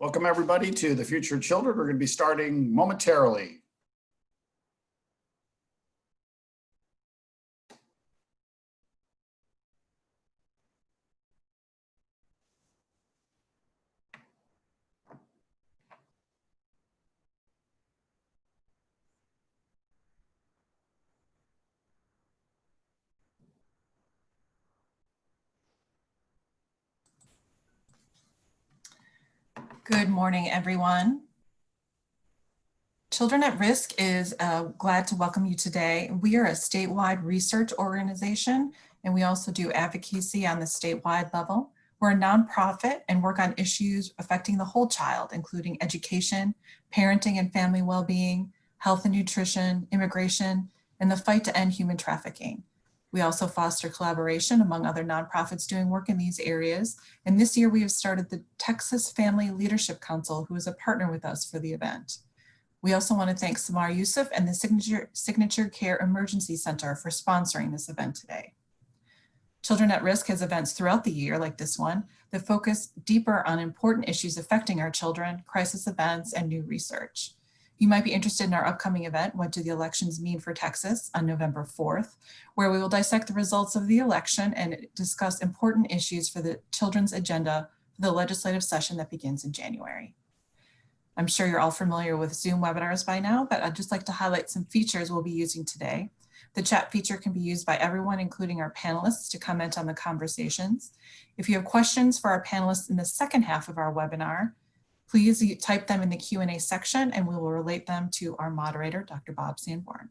Welcome everybody to the Future of Children. We're going to be starting momentarily. Good morning, everyone. Children at Risk is glad to welcome you today. We are a statewide research organization, and we also do advocacy on the statewide level. We're a nonprofit and work on issues affecting the whole child, including education, parenting and family well-being, health and nutrition, immigration, and the fight to end human trafficking. We also foster collaboration among other nonprofits doing work in these areas. And this year we have started the Texas Family Leadership Council, who is a partner with us for the event. We also want to thank Samar Yusuf and the Signature Care Emergency Center for sponsoring this event today. Children at Risk has events throughout the year like this one that focus deeper on important issues affecting our children, crisis events, and new research. You might be interested in our upcoming event, What Do the Elections Mean for Texas, on November 4th, where we will dissect the results of the election and discuss important issues for the children's agenda for the legislative session that begins in January. I'm sure you're all familiar with Zoom webinars by now, but I'd just like to highlight some features we'll be using today. The chat feature can be used by everyone, including our panelists, to comment on the conversations. If you have questions for our panelists in the second half of our webinar, please type them in the Q&A section and we will relate them to our moderator, Dr. Bob Sanborn.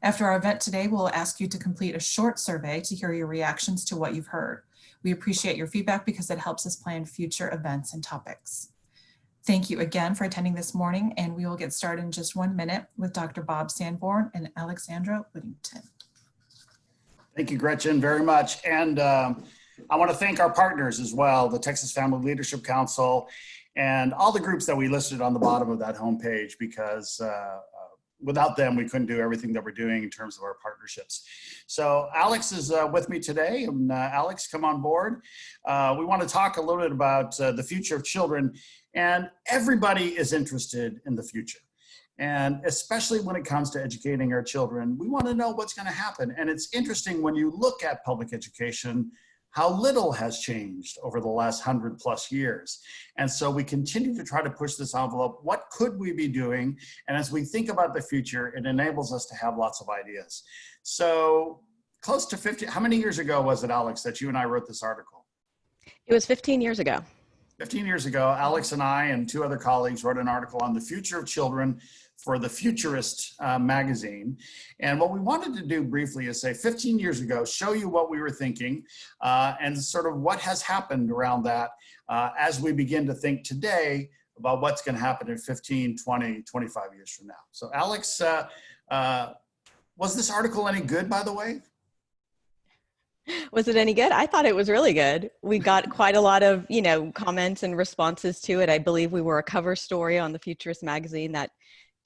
After our event today, we'll ask you to complete a short survey to hear your reactions to what you've heard. We appreciate your feedback because it helps us plan future events and topics. Thank you again for attending this morning, and we will get started in just 1 minute with Dr. Bob Sanborn and Alexandra Whittington. Thank you, Gretchen, very much. And I want to thank our partners as well, the Texas Family Leadership Council, and all the groups that we listed on the bottom of that homepage, because without them, we couldn't do everything that we're doing in terms of our partnerships. So Alex is with me today. And Alex, come on board. We want to talk a little bit about the future of children, and everybody is interested in the future. And especially when it comes to educating our children, we want to know what's going to happen. And it's interesting when you look at public education, how little has changed over the last 100+ years. And so we continue to try to push this envelope. What could we be doing? And as we think about the future, it enables us to have lots of ideas. So close to 50, how many years ago was it, Alex, that you and I wrote this article? It was 15 years ago. 15 years ago, Alex and I and 2 other colleagues wrote an article on the future of children for the Futurist magazine. And what we wanted to do briefly is say 15 years ago, show you what we were thinking and sort of what has happened around that as we begin to think today about what's going to happen in 15, 20, 25 years from now. So Alex, was this article any good, by the way? Was it any good? I thought it was really good. We got quite a lot of, comments and responses to it. I believe we were a cover story on the Futurist magazine, that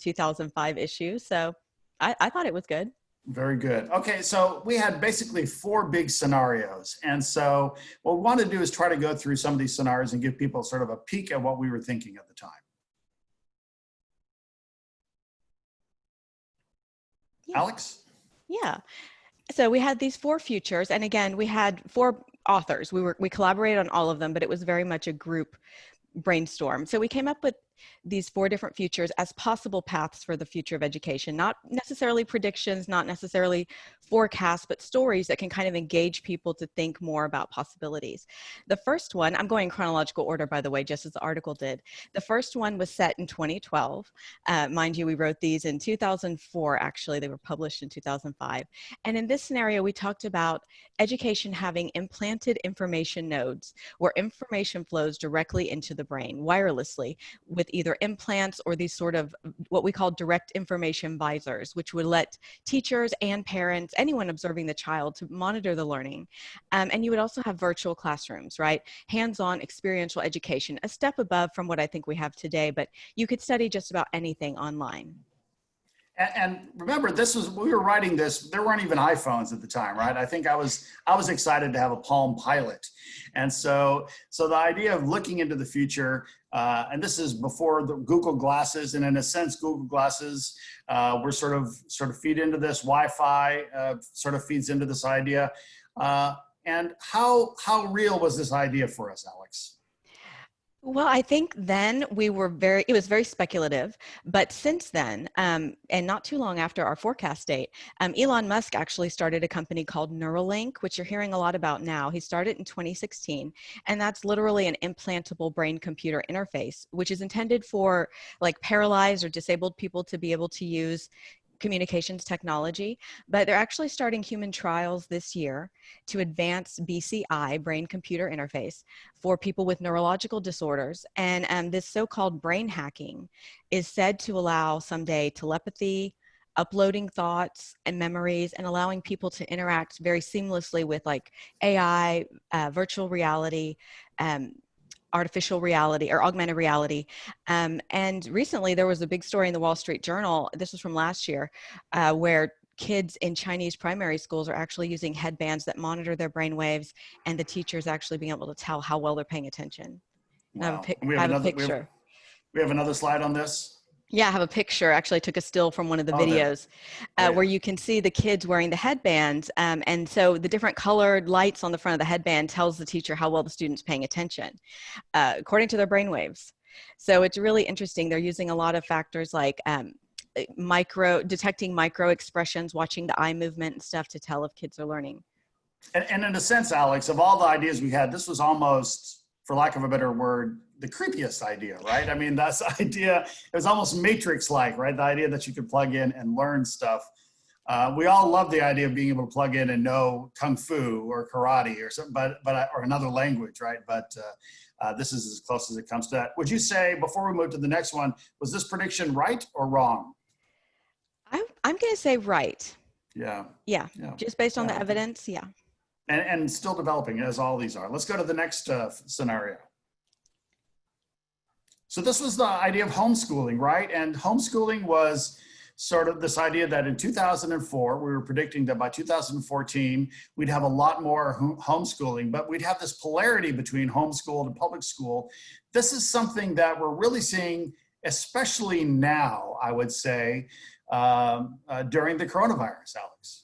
2005 issue. So I thought it was good. Very good. Okay, so we had basically 4 big scenarios. And so what we want to do is try to go through some of these scenarios and give people sort of a peek at what we were thinking at the time. Yeah. Alex? Yeah. So we had these 4 futures, and again, we had 4 authors. We collaborated on all of them, but it was very much a group brainstorm. So we came up with these 4 different futures as possible paths for the future of education, not necessarily predictions, not necessarily forecasts, but stories that can kind of engage people to think more about possibilities. The first one, I'm going in chronological order, by the way, just as the article did. The first one was set in 2012. Mind you, we wrote these in 2004, actually. They were published in 2005. And in this scenario, we talked about education having implanted information nodes where information flows directly into the brain wirelessly with either implants or these sort of what we call direct information visors, which would let teachers and parents, anyone observing the child, to monitor the learning. And you would also have virtual classrooms, right? Hands-on experiential education, a step above from what I think we have today, but you could study just about anything online. And remember, we were writing this, there weren't even iPhones at the time, right? I think I was excited to have a Palm Pilot. And so the idea of looking into the future, and this is before the Google Glasses, and in a sense, Google Glasses were sort of feed into this. Wi-Fi sort of feeds into this idea. And how real was this idea for us, Alex? Well, I think then it was very speculative, but since then, and not too long after our forecast date, Elon Musk actually started a company called Neuralink, which you're hearing a lot about now. He started in 2016, and that's literally an implantable brain-computer interface, which is intended for like paralyzed or disabled people to be able to use communications technology, but they're actually starting human trials this year to advance BCI, brain computer interface, for people with neurological disorders. And this so-called brain hacking is said to allow someday telepathy, uploading thoughts and memories, and allowing people to interact very seamlessly with like AI, virtual reality, artificial reality or augmented reality. And recently there was a big story in the Wall Street Journal, this was from last year, where kids in Chinese primary schools are actually using headbands that monitor their brain waves, and the teachers actually being able to tell how well they're paying attention. Wow. I have a picture. We have another slide on this. Yeah, I have a picture. Actually, I took a still from one of the videos where you can see the kids wearing the headbands. And so the different colored lights on the front of the headband tells the teacher how well the student's paying attention, according to their brain waves. So it's really interesting. They're using a lot of factors like detecting micro expressions, watching the eye movement and stuff to tell if kids are learning. And in a sense, Alex, of all the ideas we had, this was almost, for lack of a better word, the creepiest idea, right? I mean, that's the idea, it was almost Matrix-like, right? The idea that you could plug in and learn stuff. We all love the idea of being able to plug in and know Kung Fu or karate or something, or another language, right? But this is as close as it comes to that. Would you say, before we move to the next one, was this prediction right or wrong? I'm going to say right. Yeah. Yeah. Just based on the evidence. Yeah. And still developing, as all these are. Let's go to the next scenario. So this was the idea of homeschooling, right? And homeschooling was sort of this idea that in 2004, we were predicting that by 2014, we'd have a lot more homeschooling, but we'd have this polarity between homeschooled and public school. This is something that we're really seeing, especially now, I would say, during the coronavirus, Alex.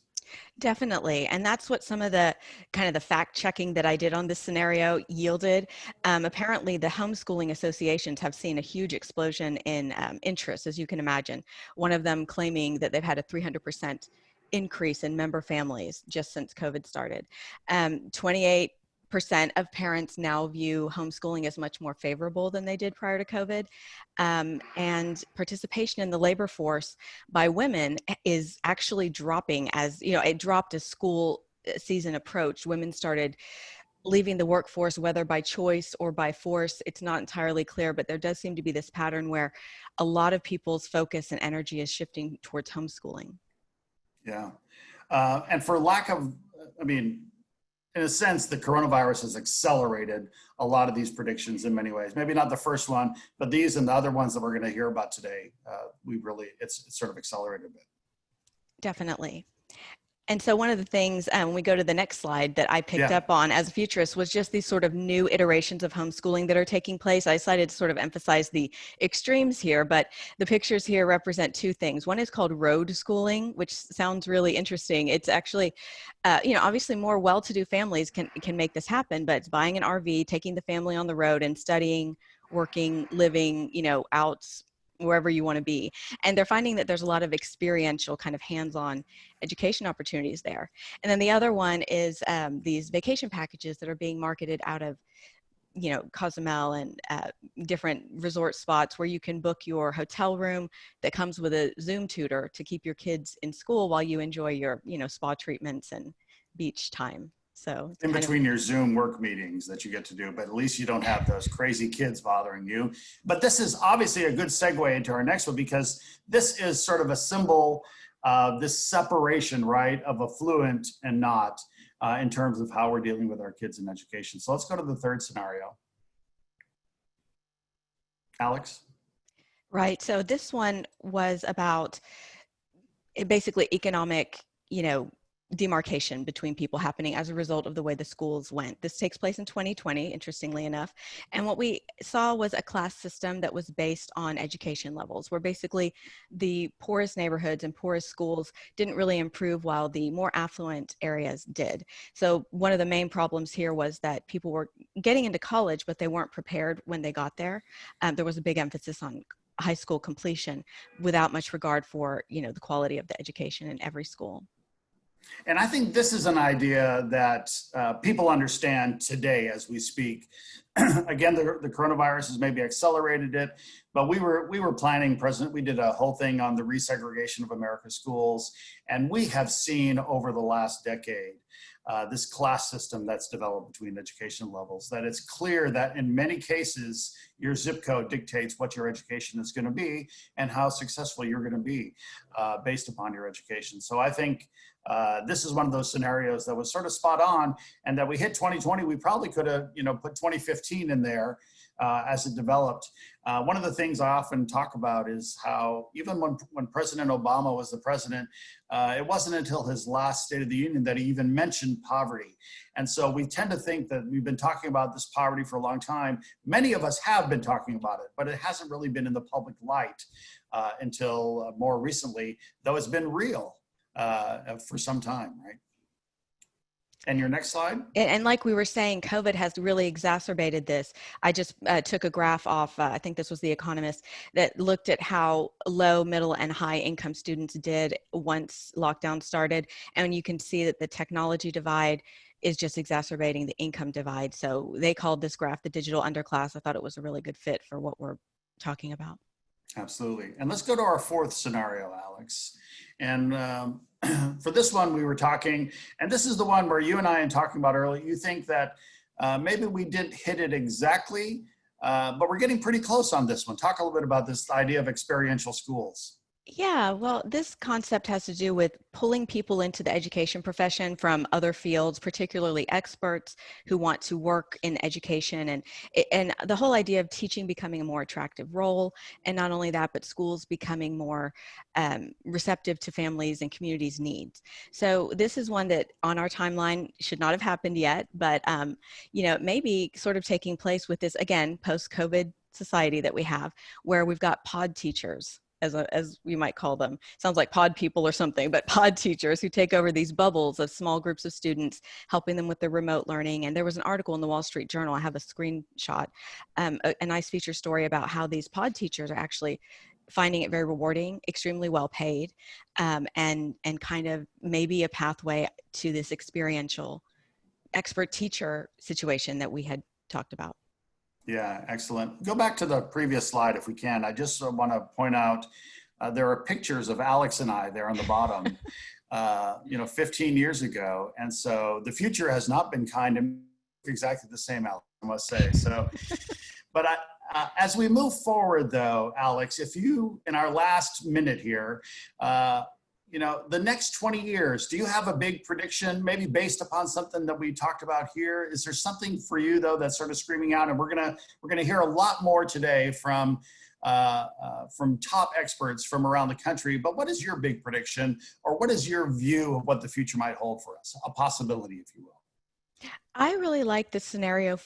Definitely. And that's what some of the kind of the fact checking that I did on this scenario yielded. Apparently, the homeschooling associations have seen a huge explosion in interest, as you can imagine. One of them claiming that they've had a 300% increase in member families just since COVID started. 28% of parents now view homeschooling as much more favorable than they did prior to COVID. And participation in the labor force by women is actually dropping, as you know, it dropped as school season approached. Women started leaving the workforce, whether by choice or by force. It's not entirely clear, but there does seem to be this pattern where a lot of people's focus and energy is shifting towards homeschooling. Yeah. And for lack of, I mean, in a sense, the coronavirus has accelerated a lot of these predictions in many ways. Maybe not the first one, but these and the other ones that we're going to hear about today, it's sort of accelerated a bit. Definitely. And so one of the things, when we go to the next slide, that I picked up on as a futurist was just these sort of new iterations of homeschooling that are taking place. I decided to sort of emphasize the extremes here, but the pictures here represent two things. One is called road schooling, which sounds really interesting. It's actually, obviously more well-to-do families can make this happen, but it's buying an RV, taking the family on the road and studying, working, living, out wherever you want to be. And they're finding that there's a lot of experiential kind of hands-on education opportunities there. And then the other one is these vacation packages that are being marketed out of, Cozumel and different resort spots where you can book your hotel room that comes with a Zoom tutor to keep your kids in school while you enjoy your, spa treatments and beach time. So in between your Zoom work meetings that you get to do, but at least you don't have those crazy kids bothering you. But this is obviously a good segue into our next one, because this is sort of a symbol of this separation, right, of affluent and not in terms of how we're dealing with our kids in education. So let's go to the third scenario. Alex? Right. So this one was about basically economic, demarcation between people happening as a result of the way the schools went. This takes place in 2020, interestingly enough. And what we saw was a class system that was based on education levels, where basically the poorest neighborhoods and poorest schools didn't really improve while the more affluent areas did. So one of the main problems here was that people were getting into college, but they weren't prepared when they got there. There was a big emphasis on high school completion without much regard for, the quality of the education in every school. And I think this is an idea that people understand today as we speak. Again, the coronavirus has maybe accelerated it, but we were planning, we did a whole thing on the resegregation of America's schools, and we have seen over the last decade this class system that's developed between education levels, that it's clear that in many cases, your zip code dictates what your education is going to be and how successful you're going to be based upon your education. So I think this is one of those scenarios that was sort of spot on, and that we hit 2020, we probably could have, put 2015 in there as it developed. One of the things I often talk about is how even when President Obama was the president, it wasn't until his last State of the Union that he even mentioned poverty. And so we tend to think that we've been talking about this poverty for a long time. Many of us have been talking about it, but it hasn't really been in the public light until more recently, though it's been real for some time, right? And your next slide. And like we were saying, COVID has really exacerbated this. I just took a graph off, I think this was The Economist, that looked at how low, middle, and high income students did once lockdown started. And you can see that the technology divide is just exacerbating the income divide. So they called this graph the digital underclass. I thought it was a really good fit for what we're talking about. Absolutely. And let's go to our fourth scenario, Alex. And for this one, we were talking, and this is the one where you and I, in talking about earlier, you think that maybe we didn't hit it exactly, but we're getting pretty close on this one. Talk a little bit about this idea of experiential schools. Yeah, well, this concept has to do with pulling people into the education profession from other fields, particularly experts who want to work in education, and the whole idea of teaching becoming a more attractive role, and not only that, but schools becoming more receptive to families and communities' needs. So this is one that on our timeline should not have happened yet, but it may be sort of taking place with this, again, post-COVID society that we have, where we've got pod teachers, as we might call them. Sounds like pod people or something, but pod teachers who take over these bubbles of small groups of students, helping them with their remote learning. And there was an article in the Wall Street Journal, I have a screenshot, a nice feature story about how these pod teachers are actually finding it very rewarding, extremely well paid, and kind of maybe a pathway to this experiential expert teacher situation that we had talked about. Yeah, excellent. Go back to the previous slide if we can. I just want to point out there are pictures of Alex and I there on the bottom, 15 years ago. And so the future has not been kind to exactly the same, Alex, I must say. So, but as we move forward though, Alex, if you, in our last minute here, the next 20 years, do you have a big prediction, maybe based upon something that we talked about here? Is there something for you though that's sort of screaming out? And we're gonna hear a lot more today from top experts from around the country. But what is your big prediction, or what is your view of what the future might hold for us? A possibility, if you will. I really like the scenario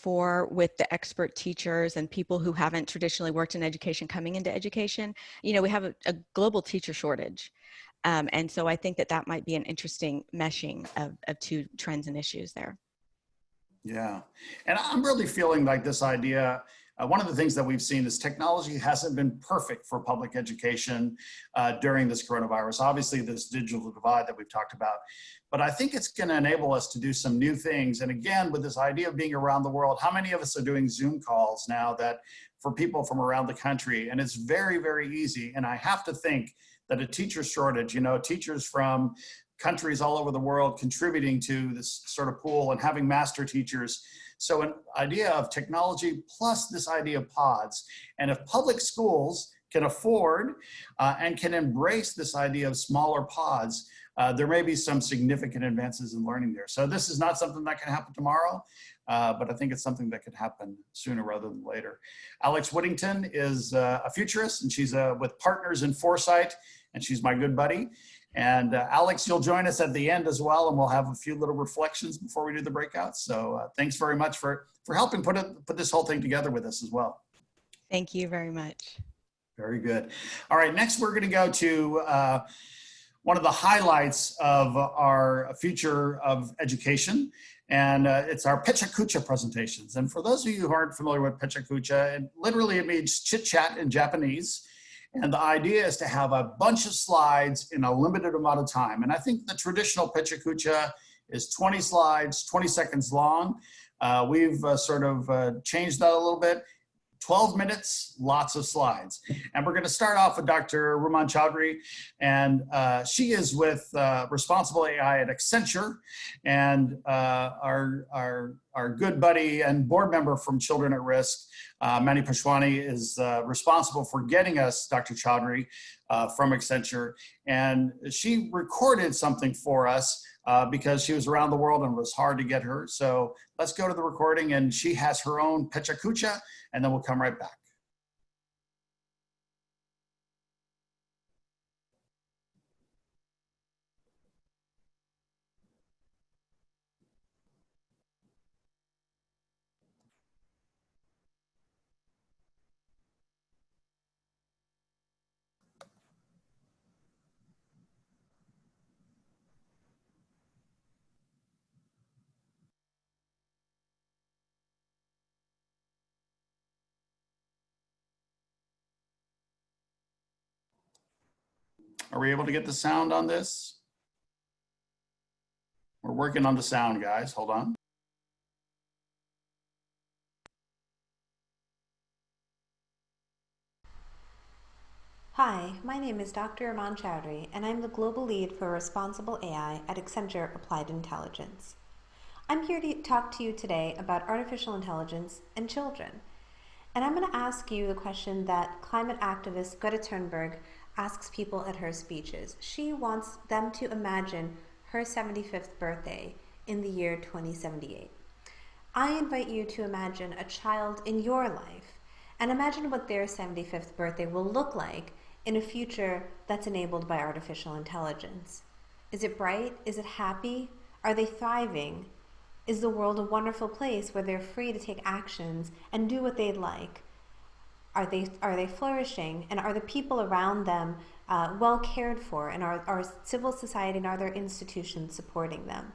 with the expert teachers and people who haven't traditionally worked in education coming into education. We have a global teacher shortage. And so I think that might be an interesting meshing of two trends and issues there. Yeah, and I'm really feeling like this idea, one of the things that we've seen is technology hasn't been perfect for public education during this coronavirus. Obviously, this digital divide that we've talked about, but I think it's going to enable us to do some new things. And again, with this idea of being around the world, how many of us are doing Zoom calls now that for people from around the country? And it's very, very easy. And I have to think that a teacher shortage, teachers from countries all over the world contributing to this sort of pool and having master teachers. So an idea of technology plus this idea of pods. And if public schools can afford and can embrace this idea of smaller pods, there may be some significant advances in learning there. So this is not something that can happen tomorrow, but I think it's something that could happen sooner rather than later. Alex Whittington is a futurist, and she's with partners in Foresight, and she's my good buddy. And Alex, you'll join us at the end as well, and we'll have a few little reflections before we do the breakouts. So thanks very much for helping put this whole thing together with us as well. Thank you very much. Very good. All right, next we're going to go to one of the highlights of our future of education, and it's our Pecha Kucha presentations. And for those of you who aren't familiar with Pecha Kucha, literally it means chit chat in Japanese. And the idea is to have a bunch of slides in a limited amount of time. And I think the traditional Pecha Kucha is 20 slides, 20 seconds long. We've sort of changed that a little bit. 12 minutes, lots of slides. And we're going to start off with Dr. Ruman Chaudhry. And she is with Responsible AI at Accenture. And our good buddy and board member from Children at Risk, Mani Pashwani, is responsible for getting us Dr. Chaudhry from Accenture. And she recorded something for us because she was around the world and it was hard to get her. So let's go to the recording, and she has her own Pecha Kucha, and then we'll come right back. Are we able to get the sound on this? We're working on the sound, guys. Hold on. Hi, my name is Dr. Ruman Chaudhry, and I'm the Global Lead for Responsible AI at Accenture Applied Intelligence. I'm here to talk to you today about artificial intelligence and children. And I'm going to ask you the question that climate activist Greta Thunberg asks people at her speeches. She wants them to imagine her 75th birthday in the year 2078. I invite you to imagine a child in your life and imagine what their 75th birthday will look like in a future that's enabled by artificial intelligence. Is it bright? Is it happy? Are they thriving? Is the world a wonderful place where they're free to take actions and do what they'd like? Are they flourishing? And are the people around them well cared for? And are civil society and are their institutions supporting them?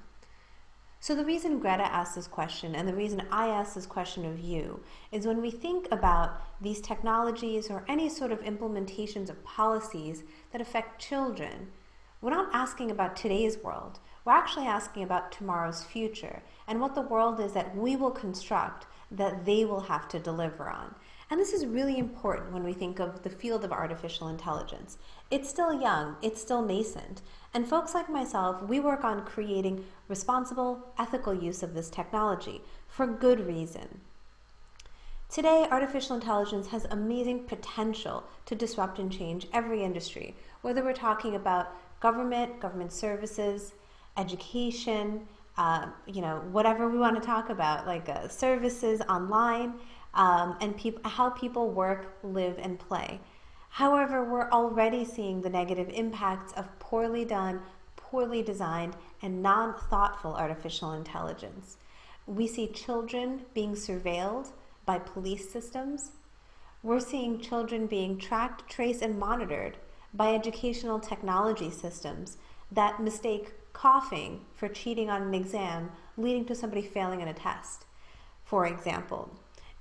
So the reason Greta asked this question, and the reason I asked this question of you, is when we think about these technologies or any sort of implementations of policies that affect children, we're not asking about today's world. We're actually asking about tomorrow's future and what the world is that we will construct that they will have to deliver on. And this is really important when we think of the field of artificial intelligence. It's still young, it's still nascent, and folks like myself, we work on creating responsible, ethical use of this technology for good reason. Today, artificial intelligence has amazing potential to disrupt and change every industry, whether we're talking about government services, education, whatever we want to talk about, like services online, and how people work, live, and play. However, we're already seeing the negative impacts of poorly done, poorly designed, and non-thoughtful artificial intelligence. We see children being surveilled by police systems. We're seeing children being tracked, traced, and monitored by educational technology systems that mistake coughing for cheating on an exam, leading to somebody failing on a test, for example.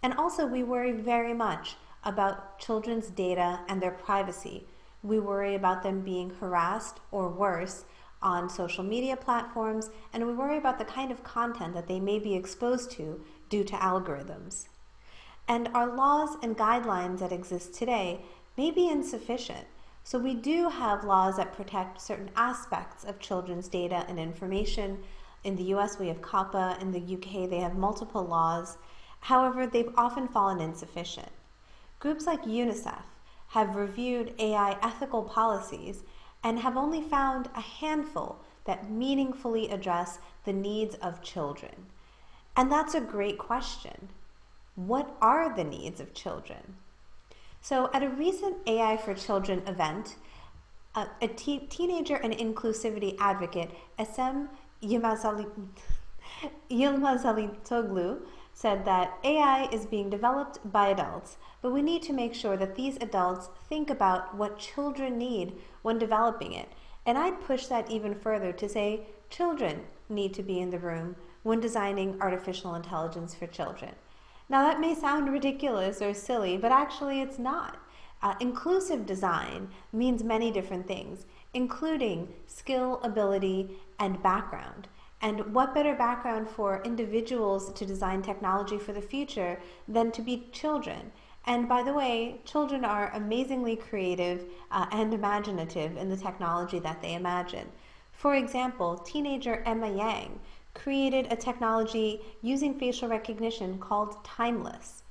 And also, we worry very much about children's data and their privacy. We worry about them being harassed or worse on social media platforms, and we worry about the kind of content that they may be exposed to due to algorithms. And our laws and guidelines that exist today may be insufficient. So we do have laws that protect certain aspects of children's data and information. In the US, we have COPPA. In the UK, they have multiple laws. However, they've often fallen insufficient. Groups like UNICEF have reviewed AI ethical policies and have only found a handful that meaningfully address the needs of children. And that's a great question. What are the needs of children? So at a recent AI for Children event, teenager and inclusivity advocate, Esem Yilmazalitoglu, said that AI is being developed by adults, but we need to make sure that these adults think about what children need when developing it. And I'd push that even further to say children need to be in the room when designing artificial intelligence for children. Now that may sound ridiculous or silly, but actually it's not. Inclusive design means many different things, including skill, ability, and background. And what better background for individuals to design technology for the future than to be children? And by the way, children are amazingly creative and imaginative in the technology that they imagine. For example, teenager Emma Yang created a technology using facial recognition called Timeless.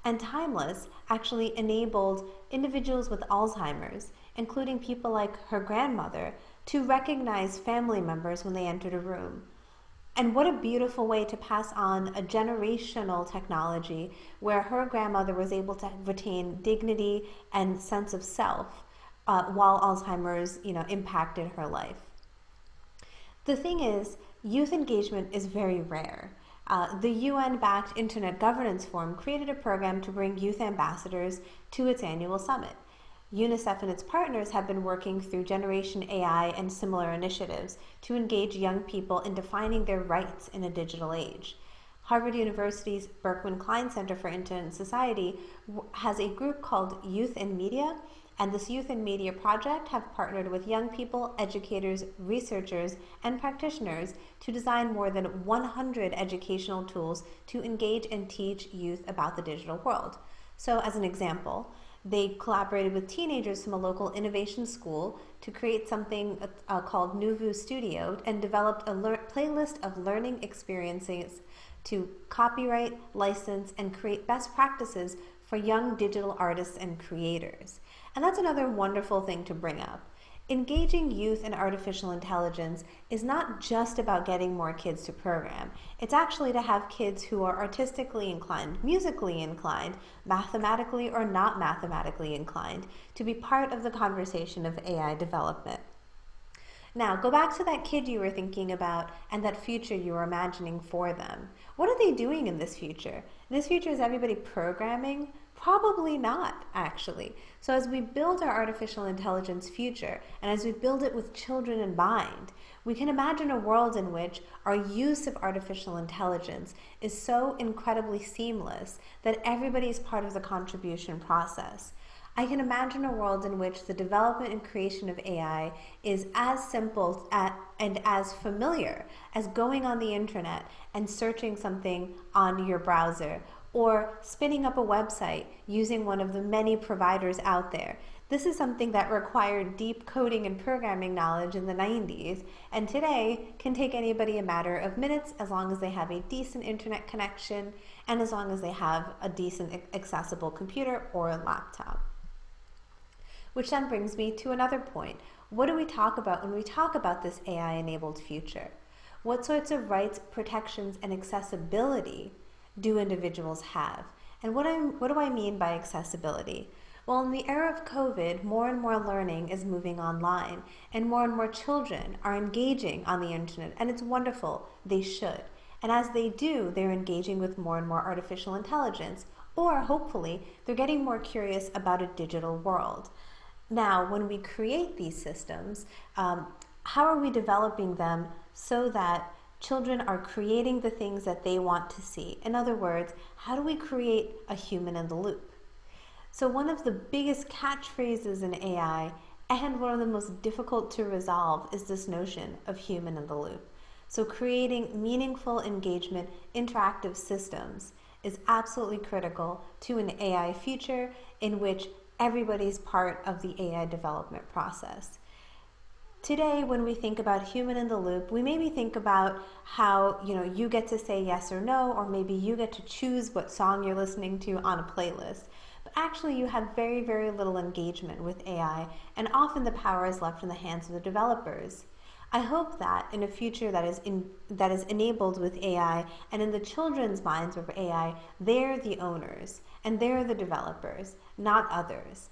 And Timeless actually enabled individuals with Alzheimer's, including people like her grandmother, to recognize family members when they entered a room. And what a beautiful way to pass on a generational technology where her grandmother was able to retain dignity and sense of self while Alzheimer's, impacted her life. The thing is, youth engagement is very rare. The UN-backed Internet Governance Forum created a program to bring youth ambassadors to its annual summit. UNICEF and its partners have been working through Generation AI and similar initiatives to engage young people in defining their rights in a digital age. Harvard University's Berkman Klein Center for Internet Society has a group called Youth in Media, and this Youth in Media project have partnered with young people, educators, researchers, and practitioners to design more than 100 educational tools to engage and teach youth about the digital world. So as an example, they collaborated with teenagers from a local innovation school to create something called Nuvu Studio and developed a playlist of learning experiences to copyright, license, and create best practices for young digital artists and creators. And that's another wonderful thing to bring up. Engaging youth in artificial intelligence is not just about getting more kids to program. It's actually to have kids who are artistically inclined, musically inclined, mathematically or not mathematically inclined, to be part of the conversation of AI development. Now, go back to that kid you were thinking about and that future you were imagining for them. What are they doing in this future? In this future, is everybody programming? Probably not, actually. So as we build our artificial intelligence future, and as we build it with children in mind, we can imagine a world in which our use of artificial intelligence is so incredibly seamless that everybody is part of the contribution process. I can imagine a world in which the development and creation of AI is as simple and as familiar as going on the internet and searching something on your browser, or spinning up a website using one of the many providers out there. This is something that required deep coding and programming knowledge in the 90s, and today can take anybody a matter of minutes as long as they have a decent internet connection and as long as they have a decent accessible computer or a laptop. Which then brings me to another point. What do we talk about when we talk about this AI-enabled future? What sorts of rights, protections, and accessibility do individuals have? And what do I mean by accessibility? Well, in the era of COVID, more and more learning is moving online, and more children are engaging on the internet, and it's wonderful. They should. And as they do, they're engaging with more and more artificial intelligence, or hopefully, they're getting more curious about a digital world. Now, when we create these systems, how are we developing them so that children are creating the things that they want to see? In other words, how do we create a human in the loop? So one of the biggest catchphrases in AI, and one of the most difficult to resolve, is this notion of human in the loop. So creating meaningful engagement, interactive systems is absolutely critical to an AI future in which everybody's part of the AI development process. Today, when we think about human in the loop, we maybe think about how, you get to say yes or no, or maybe you get to choose what song you're listening to on a playlist. But actually, you have very, very little engagement with AI, and often the power is left in the hands of the developers. I hope that in a future that is enabled with AI, and in the children's minds of AI, they're the owners and they're the developers, not others.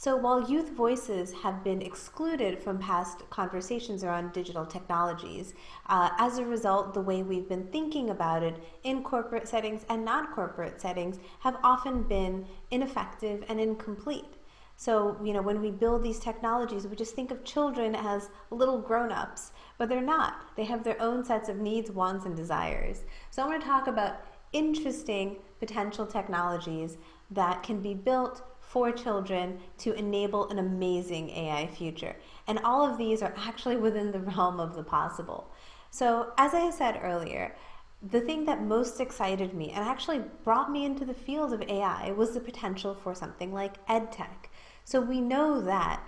So while youth voices have been excluded from past conversations around digital technologies, as a result, the way we've been thinking about it in corporate settings and non-corporate settings have often been ineffective and incomplete. So, when we build these technologies, we just think of children as little grown-ups, but they're not. They have their own sets of needs, wants, and desires. So I want to talk about interesting potential technologies that can be built for children to enable an amazing AI future. And all of these are actually within the realm of the possible. So as I said earlier, the thing that most excited me and actually brought me into the field of AI was the potential for something like EdTech. So we know that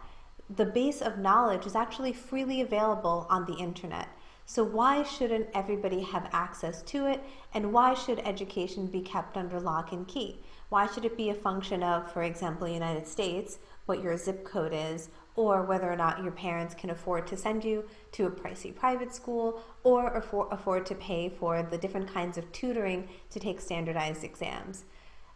the base of knowledge is actually freely available on the internet. So why shouldn't everybody have access to it? And why should education be kept under lock and key? Why should it be a function of, for example, United States, what your zip code is, or whether or not your parents can afford to send you to a pricey private school, or afford to pay for the different kinds of tutoring to take standardized exams?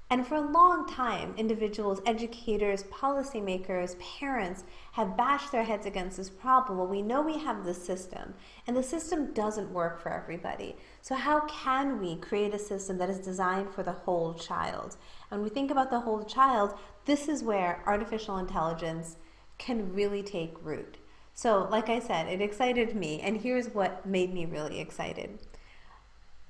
And for a long time, individuals, educators, policymakers, parents have bashed their heads against this problem. Well, we know we have this system, and the system doesn't work for everybody. So how can we create a system that is designed for the whole child? And when we think about the whole child, this is where artificial intelligence can really take root. So like I said, it excited me, and here's what made me really excited.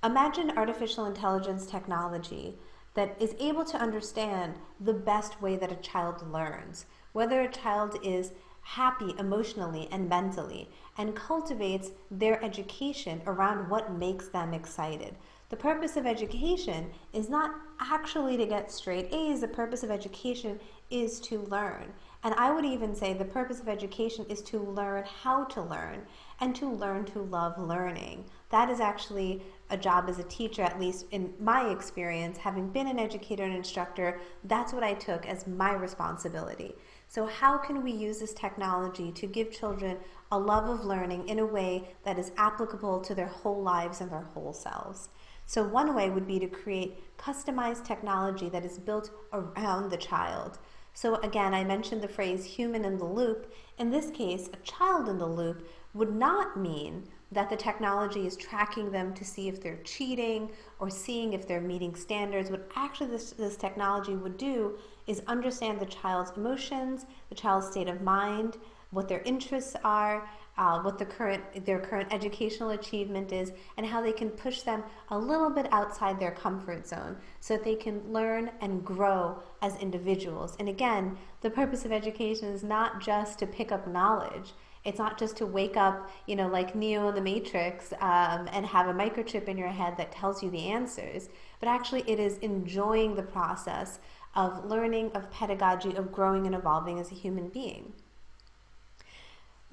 Imagine artificial intelligence technology that is able to understand the best way that a child learns, whether a child is happy emotionally and mentally, and cultivates their education around what makes them excited. The purpose of education is not actually to get straight A's. The purpose of education is to learn. And I would even say the purpose of education is to learn how to learn and to learn to love learning. That is actually a job as a teacher, at least in my experience. Having been an educator and instructor, that's what I took as my responsibility. So how can we use this technology to give children a love of learning in a way that is applicable to their whole lives and their whole selves? So one way would be to create customized technology that is built around the child. So again, I mentioned the phrase human in the loop. In this case, a child in the loop would not mean that the technology is tracking them to see if they're cheating or seeing if they're meeting standards. What actually this technology would do is understand the child's emotions, the child's state of mind, what their interests are, what their current educational achievement is, and how they can push them a little bit outside their comfort zone so that they can learn and grow as individuals. And again, the purpose of education is not just to pick up knowledge. It's not just to wake up, like Neo in the Matrix, and have a microchip in your head that tells you the answers, but actually it is enjoying the process of learning, of pedagogy, of growing and evolving as a human being.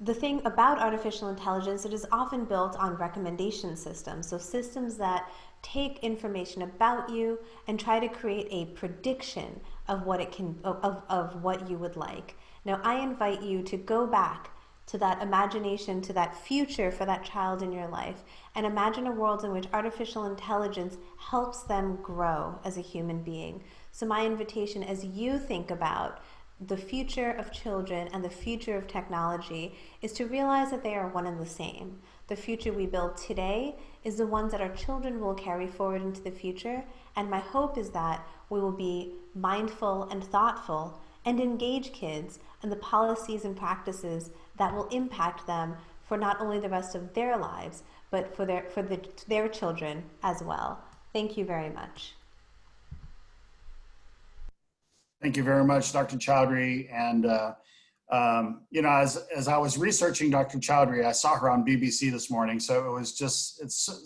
The thing about artificial intelligence, it is often built on recommendation systems, so systems that take information about you and try to create a prediction of what it can, of what you would like. Now, I invite you to go back to that imagination, to that future for that child in your life, and imagine a world in which artificial intelligence helps them grow as a human being. So my invitation, as you think about the future of children and the future of technology, is to realize that they are one and the same. The future we build today is the ones that our children will carry forward into the future, and my hope is that we will be mindful and thoughtful and engage kids in the policies and practices that will impact them for not only the rest of their lives, but for their children as well. Thank you very much. Thank you very much, Dr. Chowdhury. And, as I was researching Dr. Chowdhury, I saw her on BBC this morning. So it's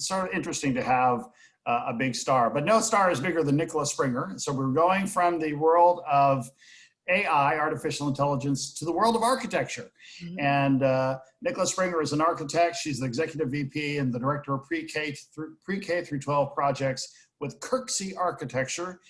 sort of interesting to have a big star, but no star is bigger than Nicholas Springer. So we're going from the world of AI, artificial intelligence, to the world of architecture. Mm-hmm. And Nicholas Springer is an architect. She's the executive VP and the director of pre-K through 12 projects with Kirksey Architecture.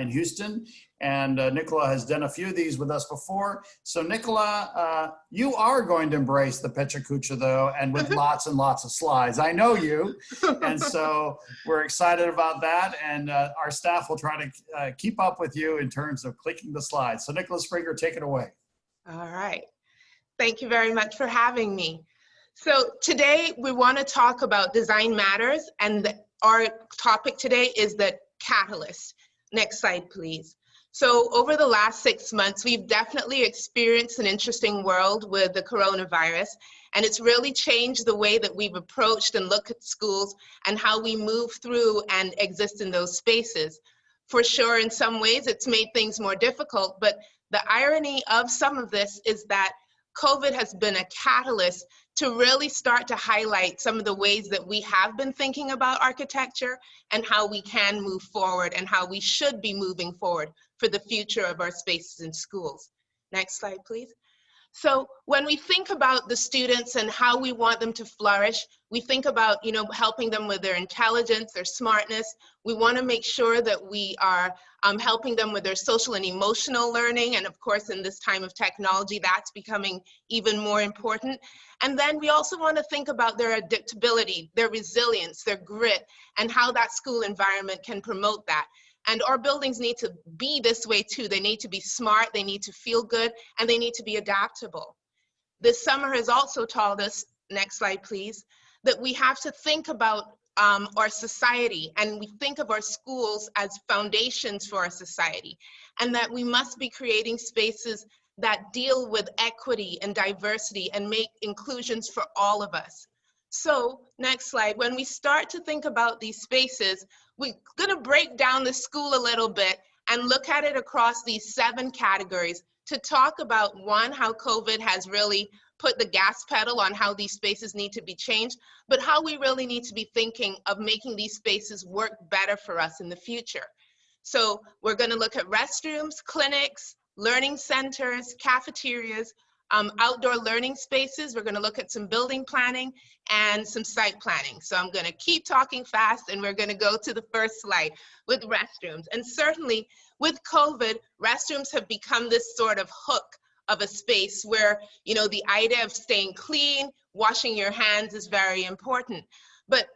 in Houston. And Nicola has done a few of these with us before. So Nicola, you are going to embrace the Pecha Kucha though, and with lots and lots of slides. I know you. And so we're excited about that. And our staff will try to keep up with you in terms of clicking the slides. So Nicola Springer, take it away. All right. Thank you very much for having me. So today we want to talk about design matters, and our topic today is the catalyst. Next slide, please. So over the last 6 months, we've definitely experienced an interesting world with the coronavirus, and it's really changed the way that we've approached and looked at schools and how we move through and exist in those spaces. For sure, in some ways, it's made things more difficult, but the irony of some of this is that COVID has been a catalyst to really start to highlight some of the ways that we have been thinking about architecture and how we can move forward and how we should be moving forward for the future of our spaces in schools. Next slide, please. So when we think about the students and how we want them to flourish, we think about, helping them with their intelligence, their smartness. We want to make sure that we are helping them with their social and emotional learning. And of course, in this time of technology, that's becoming even more important. And then we also want to think about their adaptability, their resilience, their grit, and how that school environment can promote that. And our buildings need to be this way too. They need to be smart, they need to feel good, and they need to be adaptable. This summer has also taught us, next slide please, that we have to think about our society, and we think of our schools as foundations for our society, and that we must be creating spaces that deal with equity and diversity and make inclusions for all of us. So next slide, when we start to think about these spaces, we're going to break down the school a little bit and look at it across these 7 categories to talk about, one, how COVID has really put the gas pedal on how these spaces need to be changed, but how we really need to be thinking of making these spaces work better for us in the future. So we're going to look at restrooms, clinics, learning centers, cafeterias, outdoor learning spaces. We're going to look at some building planning and some site planning. So I'm going to keep talking fast, and we're going to go to the first slide with restrooms. And certainly with COVID, restrooms have become this sort of hook of a space where, the idea of staying clean, washing your hands is very important. But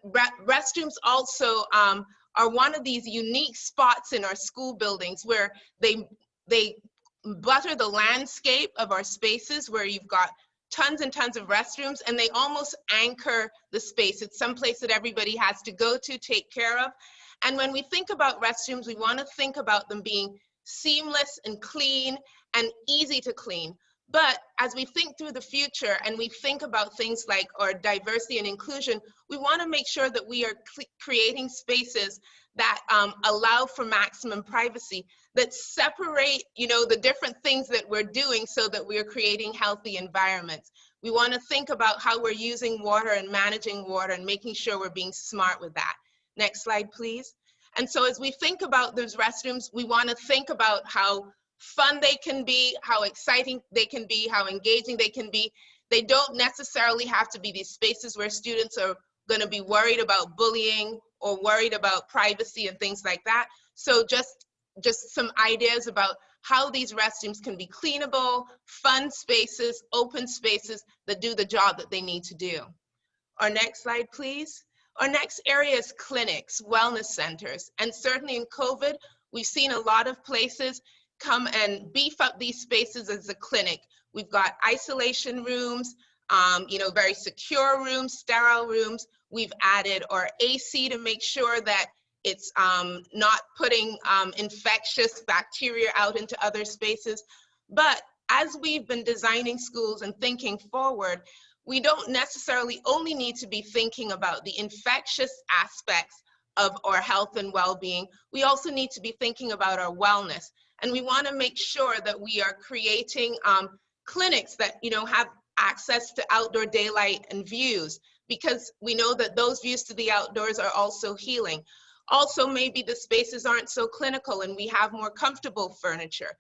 restrooms also are one of these unique spots in our school buildings where they butter the landscape of our spaces, where you've got tons and tons of restrooms, and they almost anchor the space. It's someplace that everybody has to go to, take care of. And when we think about restrooms, we want to think about them being seamless and clean and easy to clean. But as we think through the future and we think about things like our diversity and inclusion, we want to make sure that we are creating spaces that allow for maximum privacy, that separate, the different things that we're doing so that we're creating healthy environments. We want to think about how we're using water and managing water and making sure we're being smart with that. Next slide, please. And so as we think about those restrooms, we want to think about how fun they can be, how exciting they can be, how engaging they can be. They don't necessarily have to be these spaces where students are going to be worried about bullying or worried about privacy and things like that. So just some ideas about how these restrooms can be cleanable, fun spaces, open spaces that do the job that they need to do. Our next slide, please. Our next area is clinics, wellness centers. And certainly in COVID, we've seen a lot of places come and beef up these spaces as a clinic. We've got isolation rooms, very secure rooms, sterile rooms. We've added our AC to make sure that it's not putting infectious bacteria out into other spaces. But as we've been designing schools and thinking forward, we don't necessarily only need to be thinking about the infectious aspects of our health and well-being. We also need to be thinking about our wellness. And we want to make sure that we are creating clinics that, have access to outdoor daylight and views, because we know that those views to the outdoors are also healing. Also, maybe the spaces aren't so clinical and we have more comfortable furniture.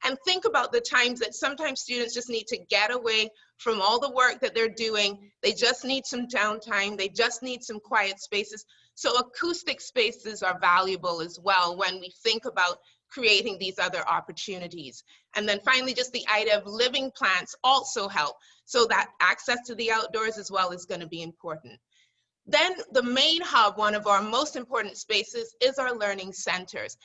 And think about the times that sometimes students just need to get away from all the work that they're doing. They just need some downtime. They just need some quiet spaces. So acoustic spaces are valuable as well when we think about creating these other opportunities. And then finally, just the idea of living plants also help. So that access to the outdoors as well is going to be important. Then the main hub, one of our most important spaces, is our learning centers.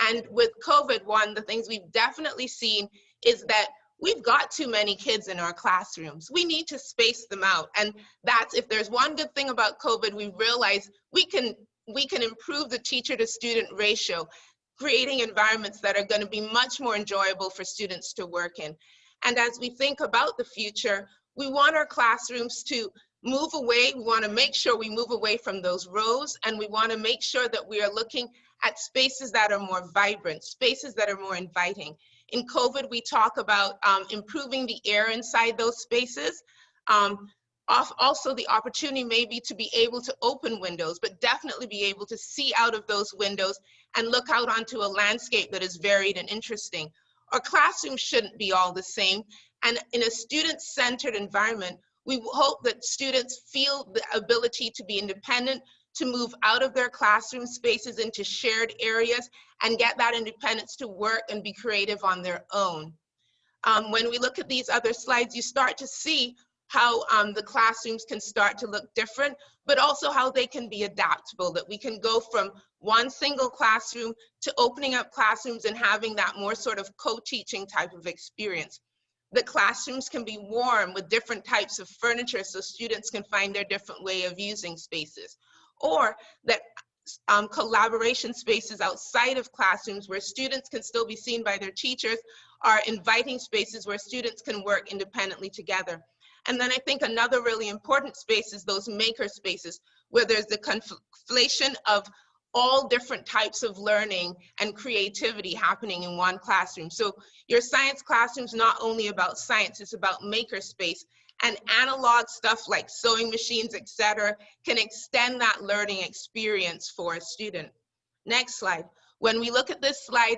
And with COVID, one of the things we've definitely seen is that we've got too many kids in our classrooms. We need to space them out. And that's, if there's one good thing about COVID, we realize we can improve the teacher to student ratio, creating environments that are going to be much more enjoyable for students to work in. And as we think about the future, we want our classrooms to move away. We want to make sure we move away from those rows, and we want to make sure that we are looking at spaces that are more vibrant, spaces that are more inviting. In COVID, we talk about improving the air inside those spaces. Also, the opportunity may be to be able to open windows, but definitely be able to see out of those windows and look out onto a landscape that is varied and interesting. Our classrooms shouldn't be all the same. And in a student-centered environment, we hope that students feel the ability to be independent, to move out of their classroom spaces into shared areas and get that independence to work and be creative on their own. When we look at these other slides, you start to see how the classrooms can start to look different, but also how they can be adaptable, that we can go from one single classroom to opening up classrooms and having that more sort of co-teaching type of experience. The classrooms can be warm with different types of furniture so students can find their different way of using spaces. Or that collaboration spaces outside of classrooms where students can still be seen by their teachers are inviting spaces where students can work independently together. And then I think another really important space is those maker spaces where there's the conflation of all different types of learning and creativity happening in one classroom. So your science classroom is not only about science, it's about maker space, and analog stuff like sewing machines, etc., can extend that learning experience for a student. Next slide. When we look at this slide,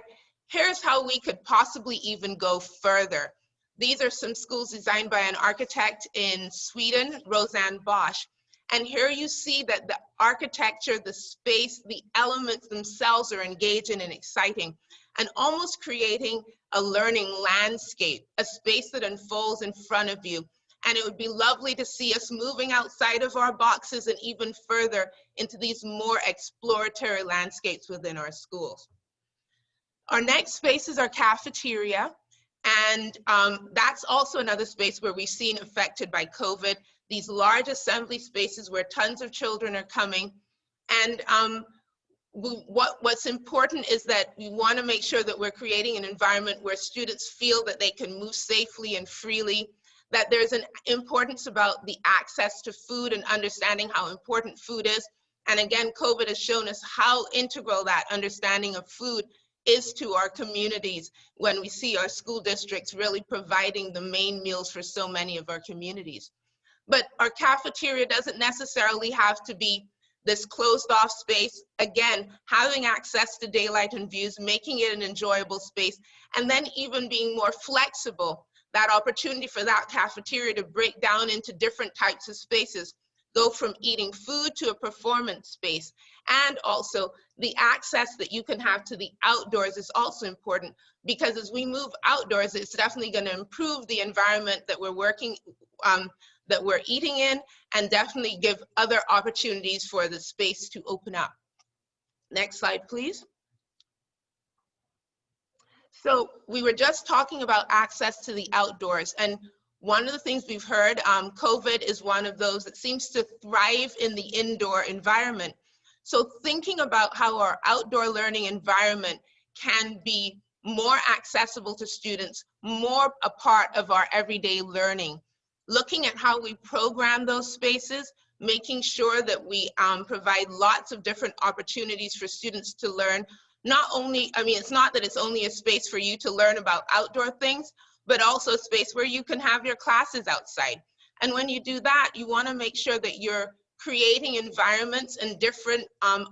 here's how we could possibly even go further. These are some schools designed by an architect in Sweden, Rosanne Bosch. And here you see that the architecture, the space, the elements themselves are engaging and exciting, and almost creating a learning landscape, a space that unfolds in front of you. And it would be lovely to see us moving outside of our boxes and even further into these more exploratory landscapes within our schools. Our next space is our cafeteria. And that's also another space where we've seen affected by COVID, these large assembly spaces where tons of children are coming. And what's important is that we want to make sure that we're creating an environment where students feel that they can move safely and freely, that there's an importance about the access to food and understanding how important food is. And again, COVID has shown us how integral that understanding of food is to our communities when we see our school districts really providing the main meals for so many of our communities. But our cafeteria doesn't necessarily have to be this closed off space. Again, having access to daylight and views, making it an enjoyable space, and then even being more flexible, that opportunity for that cafeteria to break down into different types of spaces, go from eating food to a performance space. And also the access that you can have to the outdoors is also important, because as we move outdoors, it's definitely going to improve the environment that we're working, that we're eating in, and definitely give other opportunities for the space to open up. Next slide, please. So we were just talking about access to the outdoors, and one of the things we've heard, COVID is one of those that seems to thrive in the indoor environment. So thinking about how our outdoor learning environment can be more accessible to students, more a part of our everyday learning. Looking at how we program those spaces, making sure that we provide lots of different opportunities for students to learn. Not only, I mean, it's not that it's only a space for you to learn about outdoor things, but also a space where you can have your classes outside. And when you do that, you want to make sure that you're creating environments and different